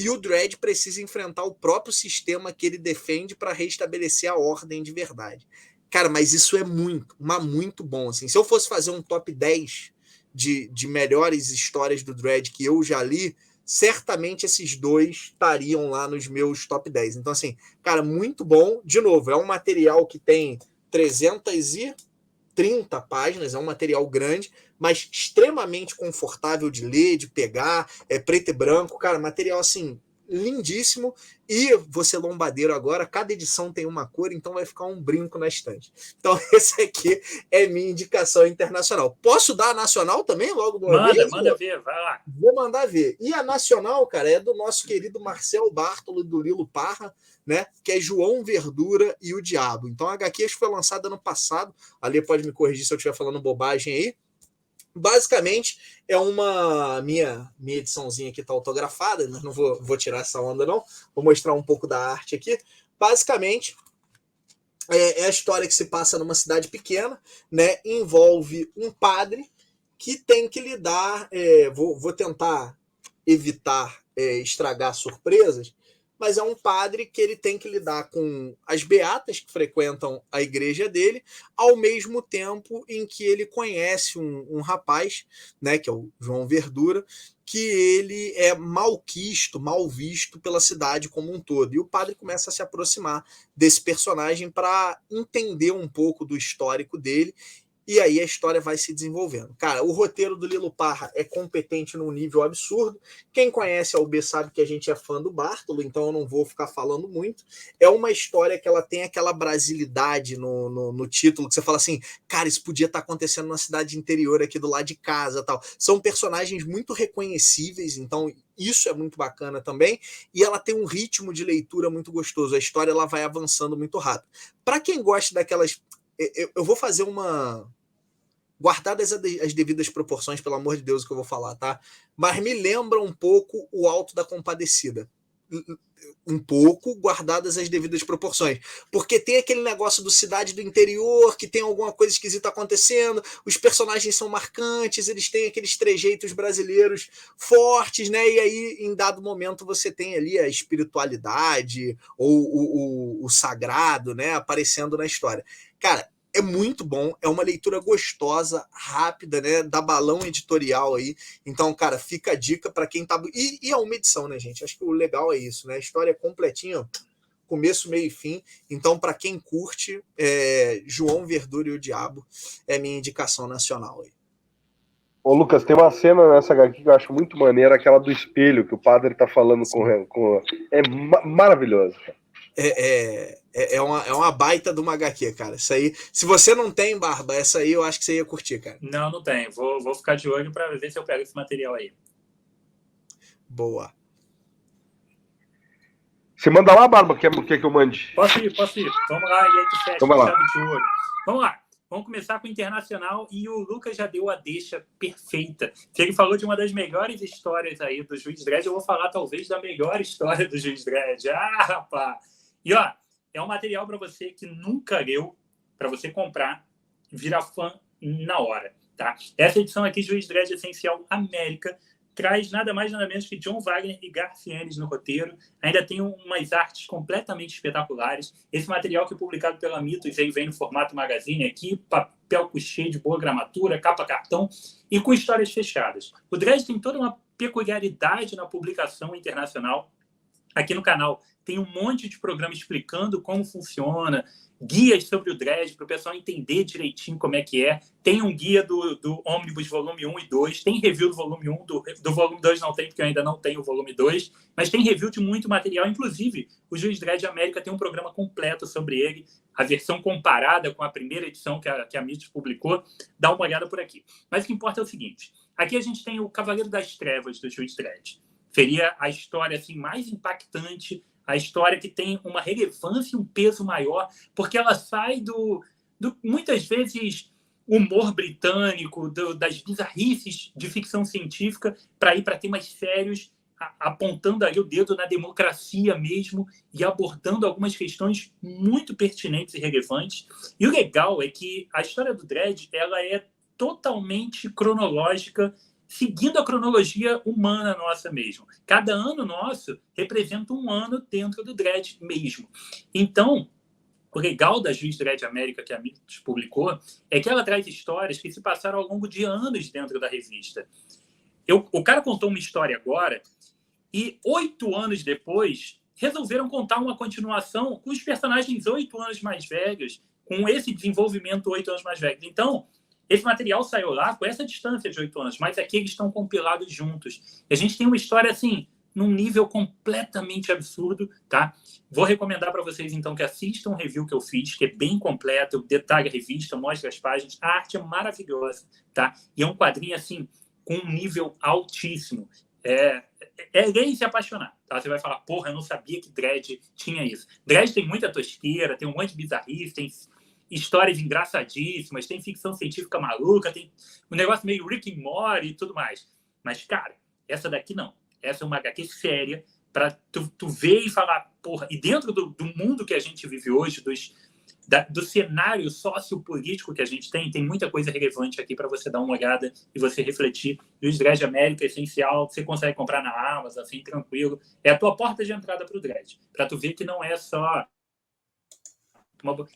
C: E o Dredd precisa enfrentar o próprio sistema que ele defende para restabelecer a ordem de verdade. Cara, mas isso é muito bom. Assim. Se eu fosse fazer um top 10 de melhores histórias do Dredd que eu já li, certamente esses 2 estariam lá nos meus top 10. Então, assim, cara, muito bom. De novo, é um material que tem 330 páginas, é um material grande, mas extremamente confortável de ler, de pegar, é preto e branco, cara, material assim, lindíssimo, e você lombadeiro agora, cada edição tem uma cor, então vai ficar um brinco na estante. Então esse aqui é minha indicação internacional. Posso dar a nacional também logo de uma vez?
A: Manda ver, vai lá.
C: Vou mandar ver. E a nacional, cara, é do nosso querido Marcel Bartolo, do Lilo Parra, né, que é João Verdura e o Diabo. Então a HQ acho que foi lançada ano passado, ali pode me corrigir se eu estiver falando bobagem aí. Basicamente, é uma minha ediçãozinha aqui está autografada, mas não vou tirar essa onda, não. Vou mostrar um pouco da arte aqui. Basicamente, é a história que se passa numa cidade pequena, né? Envolve um padre que tem que lidar... vou tentar evitar estragar surpresas, mas é um padre que ele tem que lidar com as beatas que frequentam a igreja dele, ao mesmo tempo em que ele conhece um rapaz, né, que é o João Verdura, que ele é mal visto pela cidade como um todo. E o padre começa a se aproximar desse personagem para entender um pouco do histórico dele, e aí a história vai se desenvolvendo. Cara, o roteiro do Lilo Parra é competente num nível absurdo. Quem conhece a UB sabe que a gente é fã do Bartolo, então eu não vou ficar falando muito. É uma história que ela tem aquela brasilidade no título, que você fala assim, cara, isso podia estar acontecendo numa cidade interior aqui do lado de casa, tal. São personagens muito reconhecíveis, então isso é muito bacana também, e ela tem um ritmo de leitura muito gostoso. A história ela vai avançando muito rápido. Para quem gosta daquelas... Eu vou fazer guardadas as devidas proporções, pelo amor de Deus, o que eu vou falar, tá? Mas me lembra um pouco o Alto da Compadecida. Um pouco, guardadas as devidas proporções. Porque tem aquele negócio do cidade do interior, que tem alguma coisa esquisita acontecendo, os personagens são marcantes, eles têm aqueles trejeitos brasileiros fortes, né? E aí, em dado momento, você tem ali a espiritualidade ou o sagrado, né? Aparecendo na história. Cara, é muito bom, é uma leitura gostosa, rápida, né? Da Balão Editorial aí. Então, cara, fica a dica para quem tá... E é uma edição, né, gente? Acho que o legal é isso, né? A história é completinha, começo, meio e fim. Então, para quem curte, João Verdura e o Diabo é minha indicação nacional aí.
B: Ô, Lucas, tem uma cena nessa HQ que eu acho muito maneira, aquela do espelho, que o padre tá falando com... É maravilhoso, cara.
C: É uma baita de uma HQ, cara. Isso aí, se você não tem, Barba, essa aí eu acho que você ia curtir, cara.
A: Não tem. Vou ficar de olho para ver se eu pego esse material aí.
C: Boa.
B: Você manda lá, Barba, quer que eu mande?
A: Posso ir. Vamos lá, e aí tu fecha
B: então vai lá.
A: Chave de ouro. Vamos lá. Vamos começar com o Internacional e o Lucas já deu a deixa perfeita. Ele falou de uma das melhores histórias aí do Juiz Dredd. Eu vou falar, talvez, da melhor história do Juiz Dredd. Ah, rapaz! E, ó, é um material para você que nunca leu, para você comprar, virar fã na hora, tá? Essa edição aqui, Juiz Dredd Essencial América, traz nada mais nada menos que John Wagner e Garth Ennis no roteiro. Ainda tem umas artes completamente espetaculares. Esse material que é publicado pela Mitos aí vem no formato magazine aqui, papel couché de boa gramatura, capa cartão e com histórias fechadas. O Dredd tem toda uma peculiaridade na publicação internacional. Aqui no canal tem um monte de programa explicando como funciona, guias sobre o Dredd para o pessoal entender direitinho como é que é. Tem um guia do Omnibus volume 1 e 2, tem review do volume 1, do volume 2 não tem, porque eu ainda não tenho o volume 2, mas tem review de muito material, inclusive o Juiz Dredd América tem um programa completo sobre ele, a versão comparada com a primeira edição que a Mitos publicou, dá uma olhada por aqui. Mas o que importa é o seguinte, aqui a gente tem o Cavaleiro das Trevas do Juiz Dredd. Seria a história assim, mais impactante, a história que tem uma relevância e um peso maior, porque ela sai do muitas vezes, humor britânico, das bizarrices de ficção científica, para ir para temas sérios, apontando ali o dedo na democracia mesmo e abordando algumas questões muito pertinentes e relevantes. E o legal é que a história do Dredd ela é totalmente cronológica, seguindo a cronologia humana nossa mesmo. Cada ano nosso representa um ano dentro do Dredd mesmo. Então, o legal da Juiz Dredd América, que a Mitos publicou, é que ela traz histórias que se passaram ao longo de anos dentro da revista. O cara contou uma história agora e 8 anos depois resolveram contar uma continuação com os personagens 8 anos mais velhos, com esse desenvolvimento 8 anos mais velhos. Então, esse material saiu lá com essa distância de 8 anos, mas aqui eles estão compilados juntos. E a gente tem uma história, assim, num nível completamente absurdo, tá? Vou recomendar para vocês, então, que assistam o review que eu fiz, que é bem completo, eu detalho a revista, mostro as páginas, a arte é maravilhosa, tá? E é um quadrinho, assim, com um nível altíssimo. É ler e se apaixonar, tá? Você vai falar, porra, eu não sabia que Dredd tinha isso. Dredd tem muita tosqueira, tem um monte de bizarrice, tem histórias engraçadíssimas, tem ficção científica maluca, tem um negócio meio Rick and Morty e tudo mais. Mas, cara, essa daqui não. Essa é uma HQ séria para tu ver e falar, porra, e dentro do mundo que a gente vive hoje, do cenário sociopolítico que a gente tem muita coisa relevante aqui para você dar uma olhada e você refletir. Juiz Dredd América essencial, você consegue comprar na Amazon, assim, tranquilo. É a tua porta de entrada para o Dredd, para tu ver que não é só...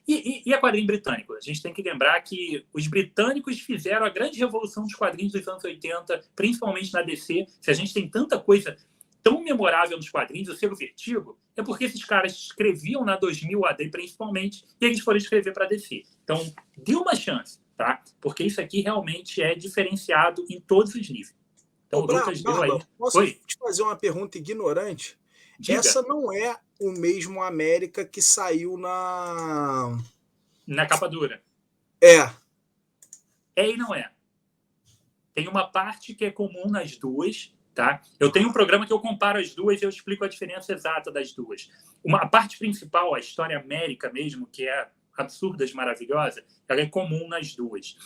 A: E a quadrinho britânico? A gente tem que lembrar que os britânicos fizeram a grande revolução dos quadrinhos dos anos 80, principalmente na DC. Se a gente tem tanta coisa tão memorável nos quadrinhos, o selo Vertigo, é porque esses caras escreviam na 2000 AD, principalmente, e eles foram escrever para DC. Então, dê uma chance, tá? Porque isso aqui realmente é diferenciado em todos os níveis. Então,
C: o Lucas deu aí. Posso te fazer uma pergunta ignorante? Diga. Essa não é o mesmo América que saiu na
A: capa dura.
C: É
A: e não é. Tem uma parte que é comum nas duas, tá? Eu tenho um programa que eu comparo as duas e eu explico a diferença exata das duas. A parte principal, a história América mesmo, que é absurda e maravilhosa, ela é comum nas duas.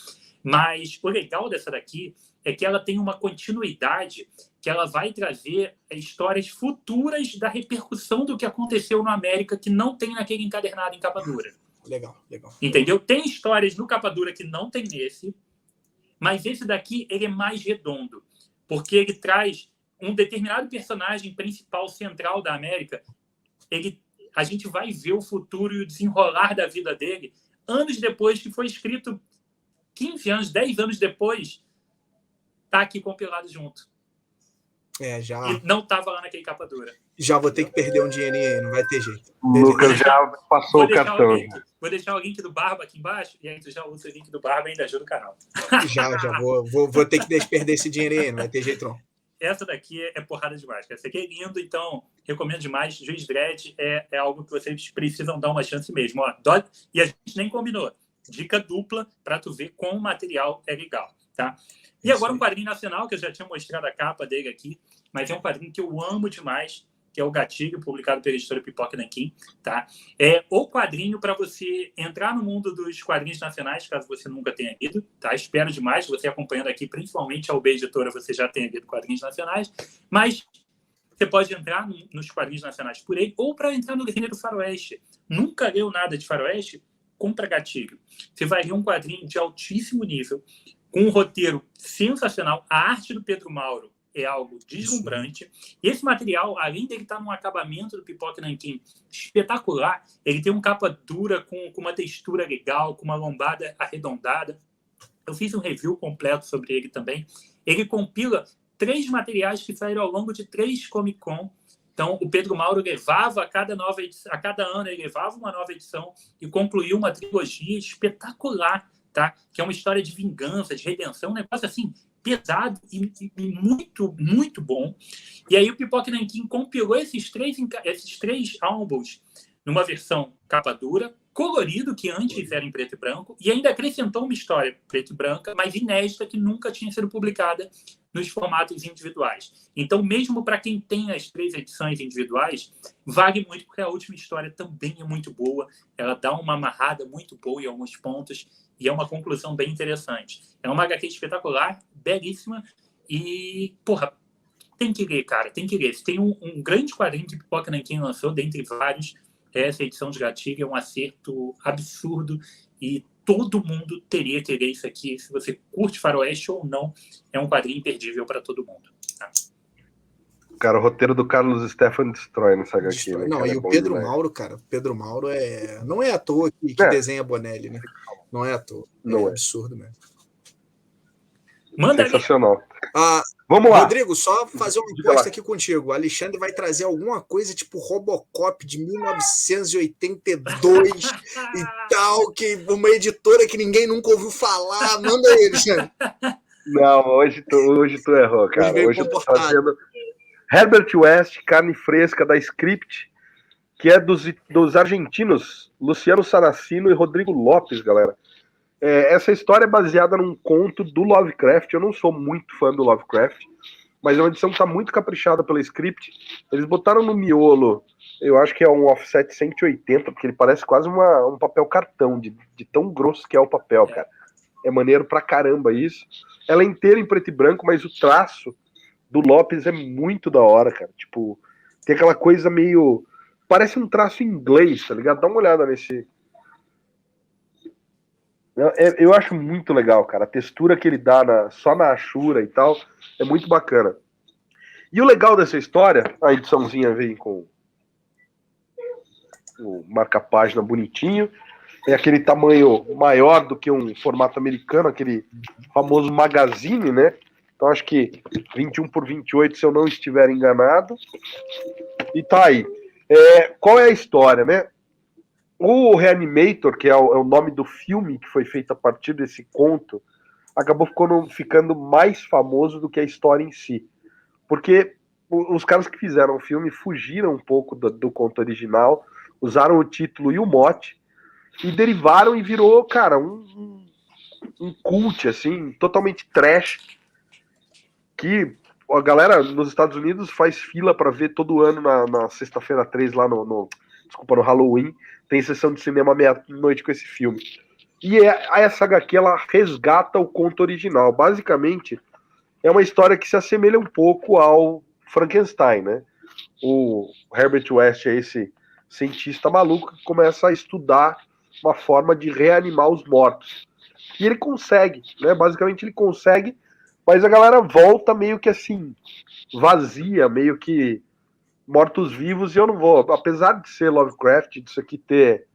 A: Mas o legal dessa daqui é que ela tem uma continuidade que ela vai trazer histórias futuras da repercussão do que aconteceu no América que não tem naquele encadernado em capa dura.
C: Legal.
A: Entendeu? Tem histórias no capa dura que não tem nesse, mas esse daqui ele é mais redondo, porque ele traz um determinado personagem principal central da América. A gente vai ver o futuro e o desenrolar da vida dele anos depois que foi escrito 15 anos, 10 anos depois, tá aqui compilado junto.
C: Já.
A: E não tava lá naquele capa dura.
C: Já vou ter que perder um dinheirinho aí, não vai ter jeito.
B: O Lucas já passou o cartão.
A: Vou deixar o link do Barba aqui embaixo, e aí tu já usa o link do Barba e ainda ajuda o canal.
C: Já vou ter que perder esse dinheirinho aí, não vai ter jeito não.
A: Essa daqui é porrada demais. Essa aqui é lindo, então recomendo demais. Juiz Dredd é algo que vocês precisam dar uma chance mesmo. Ó, e a gente nem combinou. Dica dupla para tu ver como o material é legal, tá? E agora um quadrinho nacional, que eu já tinha mostrado a capa dele aqui, mas é um quadrinho que eu amo demais, que é o Gatilho, publicado pela editora Pipoca Nanquim, tá? É o quadrinho para você entrar no mundo dos quadrinhos nacionais, caso você nunca tenha lido, tá? Espero demais, você acompanhando aqui, principalmente a UB Editora, você já tenha lido quadrinhos nacionais, mas você pode entrar nos quadrinhos nacionais por ele, ou para entrar no gênero faroeste. Nunca leu nada de faroeste? Compra Gatilho. Você vai ler um quadrinho de altíssimo nível, com um roteiro sensacional. A arte do Pedro Mauro é algo deslumbrante. E esse material, além dele estar num acabamento do Pipoca Nanquim espetacular, ele tem um capa dura com uma textura legal, com uma lombada arredondada. Eu fiz um review completo sobre ele também. Ele compila 3 materiais que saíram ao longo de 3 Comic Con. Então, o Pedro Mauro levava a cada ano, ele levava uma nova edição e concluiu uma trilogia espetacular, tá? Que é uma história de vingança, de redenção, um negócio assim pesado e muito, muito bom. E aí o Pipoca Nanquim compilou esses três álbuns numa versão capa dura, colorido, que antes era em preto e branco, e ainda acrescentou uma história preto e branca, mas inédita, que nunca tinha sido publicada nos formatos individuais. Então, mesmo para quem tem as 3 edições individuais, vale muito, porque a última história também é muito boa, ela dá uma amarrada muito boa em alguns pontos, e é uma conclusão bem interessante. É uma HQ espetacular, belíssima, e, porra, tem que ler, cara, tem que ler. Tem um grande quadrinho que Pipoca Nanquim lançou, dentre vários. Essa edição de Gatilho é um acerto absurdo e todo mundo teria que ler isso aqui. Se você curte faroeste ou não, é um quadrinho imperdível para todo mundo. Tá?
B: Cara, o roteiro do Carlos Stefan destrói nessa HQ. Né,
C: não,
B: cara,
C: e o Pedro Mauro, cara, Pedro Mauro não é à toa que desenha Bonelli, né? Não é à toa.
B: Não
C: é absurdo mesmo.
B: Manda sensacional. Vamos lá.
C: Rodrigo, só fazer uma encosta aqui contigo. O Alexandre vai trazer alguma coisa tipo Robocop de 1982 e tal, que uma editora que ninguém nunca ouviu falar. Manda aí, Alexandre.
B: Não, hoje tu errou, cara. Hoje eu tô trazendo Herbert West, Carne Fresca, da Script, que é dos argentinos Luciano Saracino e Rodrigo Lopes, galera. Essa história é baseada num conto do Lovecraft. Eu não sou muito fã do Lovecraft, mas é uma edição que está muito caprichada pela Script. Eles botaram no miolo, eu acho que é um offset 180, porque ele parece quase um papel cartão, de tão grosso que é o papel, cara. É maneiro pra caramba isso. Ela é inteira em preto e branco, mas o traço do Lopes é muito da hora, cara. Tipo, tem aquela coisa meio... Parece um traço inglês, tá ligado? Dá uma olhada nesse... Eu acho muito legal, cara. A textura que ele dá só na achura e tal é muito bacana. E o legal dessa história, a ediçãozinha vem com o marca-página bonitinho, é aquele tamanho maior do que um formato americano, aquele famoso magazine, né? Então acho que 21 por 28, se eu não estiver enganado. E tá aí. Qual é a história, né? O Reanimator, que é o nome do filme que foi feito a partir desse conto, acabou ficando mais famoso do que a história em si. Porque os caras que fizeram o filme fugiram um pouco do conto original, usaram o título e o mote, e derivaram e virou, cara, um cult, assim, totalmente trash, que a galera nos Estados Unidos faz fila para ver todo ano na sexta-feira 3 lá no Halloween, tem sessão de cinema meia-noite com esse filme. E essa HQ, ela resgata o conto original. Basicamente, é uma história que se assemelha um pouco ao Frankenstein, né? O Herbert West é esse cientista maluco que começa a estudar uma forma de reanimar os mortos. E ele consegue, né? Basicamente ele consegue, mas a galera volta meio que assim, vazia, meio que mortos-vivos, e eu não vou, apesar de ser Lovecraft, disso aqui ter,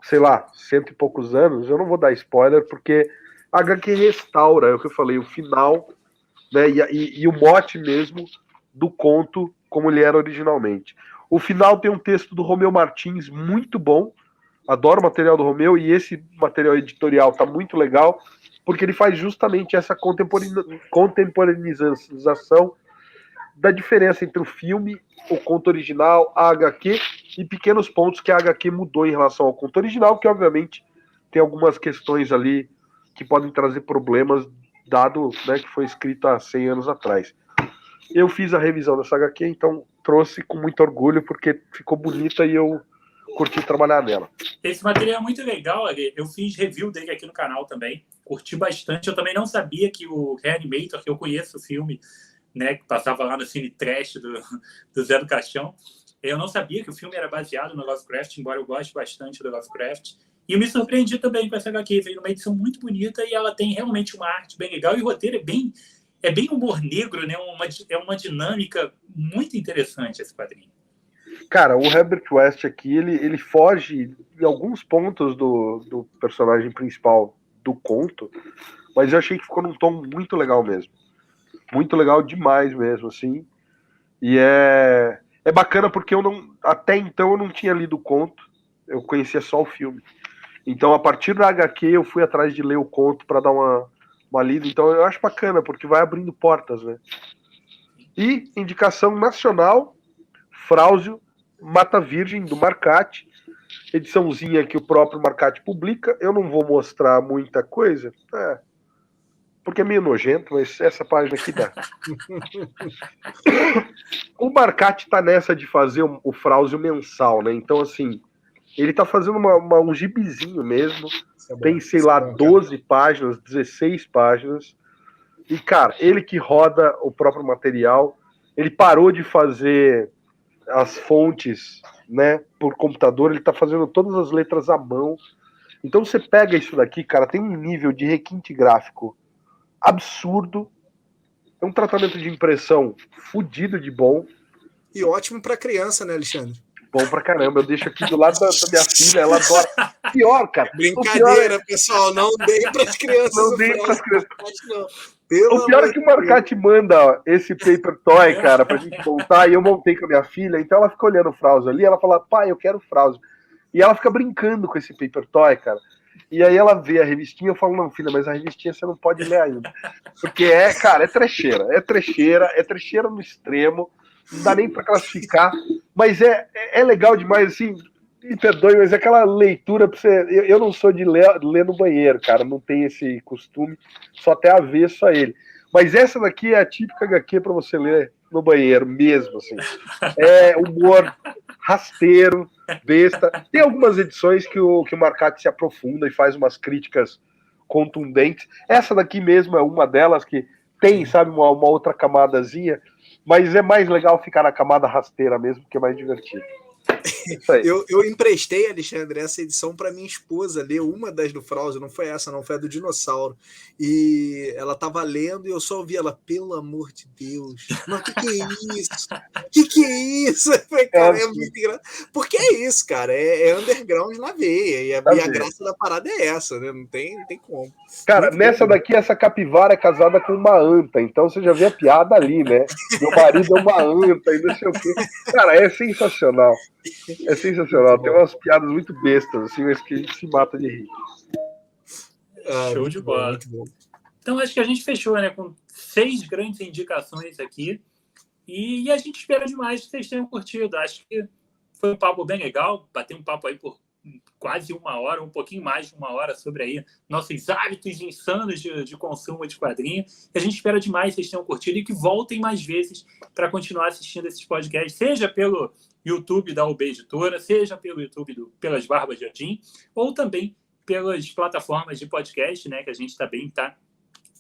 B: sei lá, 100 e poucos anos, eu não vou dar spoiler, porque a HQ restaura, é o que eu falei, o final né? E o mote mesmo do conto como ele era originalmente. O final tem um texto do Romeu Martins muito bom. Adoro o material do Romeu e esse material editorial tá muito legal, porque ele faz justamente essa contemporanização da diferença entre o filme, o conto original, a HQ e pequenos pontos que a HQ mudou em relação ao conto original, que obviamente tem algumas questões ali que podem trazer problemas, dado, né, que foi escrito há 100 anos atrás. Eu fiz a revisão dessa HQ, então trouxe com muito orgulho, porque ficou bonita e eu curti trabalhar nela.
A: Esse material é muito legal, eu fiz review dele aqui no canal também, curti bastante. Eu também não sabia que o Reanimator, que eu conheço o filme, né, que passava lá no Cine Trash do Zé do Caixão, eu não sabia que o filme era baseado no Lovecraft, embora eu goste bastante do Lovecraft. E eu me surpreendi também com essa HQ, veio uma edição muito bonita e ela tem realmente uma arte bem legal e o roteiro é bem humor negro, né? É uma dinâmica muito interessante esse quadrinho.
B: Cara, o Herbert West aqui, ele foge em alguns pontos do personagem principal do conto, mas eu achei que ficou num tom muito legal mesmo. Muito legal demais mesmo, assim. E é bacana porque até então eu não tinha lido o conto, eu conhecia só o filme. Então, a partir da HQ, eu fui atrás de ler o conto para dar uma lida. Então, eu acho bacana, porque vai abrindo portas, né? E indicação nacional, Fráuzio, Mata Virgem, do Marcati. Ediçãozinha que o próprio Marcati publica. Eu não vou mostrar muita coisa, porque é meio nojento, mas essa página aqui dá. O Marcati tá nessa de fazer o Fráuzio mensal, né? Então, assim, ele tá fazendo um gibizinho mesmo. Tem, sei lá, 12 páginas, 16 páginas. E, cara, ele que roda o próprio material, ele parou de fazer as fontes, né, por computador, ele tá fazendo todas as letras à mão. Então você pega isso daqui, cara, tem um nível de requinte gráfico absurdo, é um tratamento de impressão fudido de bom.
C: E ótimo para criança, né, Alexandre?
B: Bom pra caramba, eu deixo aqui do lado da minha filha, ela adora. Pior, cara.
C: Brincadeira, pessoal, não deem pras crianças.
B: Não deem pras crianças.
C: Não.
B: O pior é que o Marcati manda esse paper toy, cara, pra gente montar, e eu montei com a minha filha, então ela fica olhando o Fráuzio ali, ela fala, pai, eu quero o Fráuzio. E ela fica brincando com esse paper toy, cara. E aí ela vê a revistinha, eu falo, não, filha, mas a revistinha você não pode ler ainda. Porque cara, é trecheira no extremo, não dá nem pra classificar, mas é legal demais, assim, me perdoe, mas é aquela leitura pra você. Eu não sou de ler no banheiro, cara, não tenho esse costume, só até avesso a ele. Mas essa daqui é a típica HQ pra você ler no banheiro mesmo, assim. É humor rasteiro, besta. Tem algumas edições que o Marcati se aprofunda e faz umas críticas contundentes. Essa daqui mesmo é uma delas que tem, sabe, uma outra camadazinha, mas é mais legal ficar na camada rasteira mesmo, que é mais divertido.
C: Eu emprestei, Alexandre, essa edição para minha esposa ler uma das do Fráuzio, não foi essa, não, foi a do Dinossauro. E ela estava lendo e eu só ouvi ela, pelo amor de Deus, mas o que é isso? O que é isso? Eu falei, cara, é muito engraçado. Porque é isso, cara, é underground na veia, e a graça da parada é essa, né? Não tem como.
B: Cara, muito nessa daqui, essa capivara é casada com uma anta, então você já vê a piada ali, né? Meu marido é uma anta e não sei o quê. Cara, é sensacional. É sensacional. Tem umas piadas muito bestas, assim, mas que a gente se mata de rir.
A: Show de bola. Então, acho que a gente fechou, né? Com 6 grandes indicações aqui. E a gente espera demais que vocês tenham curtido. Acho que foi um papo bem legal. Bater um papo aí por quase 1 hora, um pouquinho mais de 1 hora, sobre aí nossos hábitos insanos de consumo de quadrinho. E a gente espera demais que vocês tenham curtido e que voltem mais vezes para continuar assistindo esses podcasts, seja pelo YouTube da UB Editora, seja pelo YouTube Pelas Barbas de Odin, ou também pelas plataformas de podcast, né, que a gente também está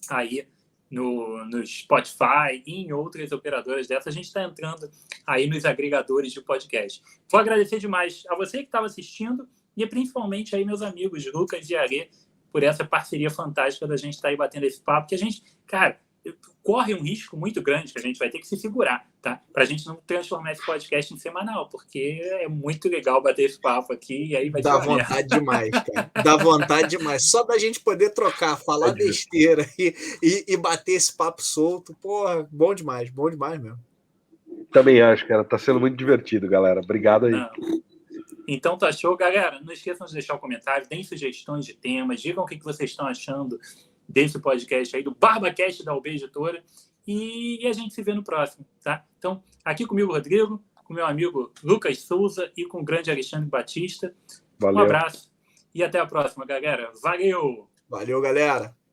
A: aí no Spotify e em outras operadoras dessa. A gente está entrando aí nos agregadores de podcast. Vou agradecer demais a você que estava assistindo e principalmente aí meus amigos Lucas e Arê por essa parceria fantástica da gente estar aí batendo esse papo, que a gente, cara, corre um risco muito grande que a gente vai ter que se segurar, tá? Para a gente não transformar esse podcast em semanal, porque é muito legal bater esse papo aqui e aí vai
C: Dá vontade demais, cara. Dá vontade demais. Só da gente poder trocar, falar besteira e bater esse papo solto, porra, bom demais mesmo.
B: Também acho, cara. Tá sendo muito divertido, galera. Obrigado aí.
A: Não. Então tá show, galera. Não esqueçam de deixar o comentário, deem sugestões de temas, digam o que vocês estão achando desse podcast aí, do BarbaCast da UB Editora. E a gente se vê no próximo, tá? Então, aqui comigo, Rodrigo, com meu amigo Lucas Souza e com o grande Alexandre Batista.
B: Valeu.
A: Um abraço e até a próxima, galera. Valeu!
C: Valeu, galera!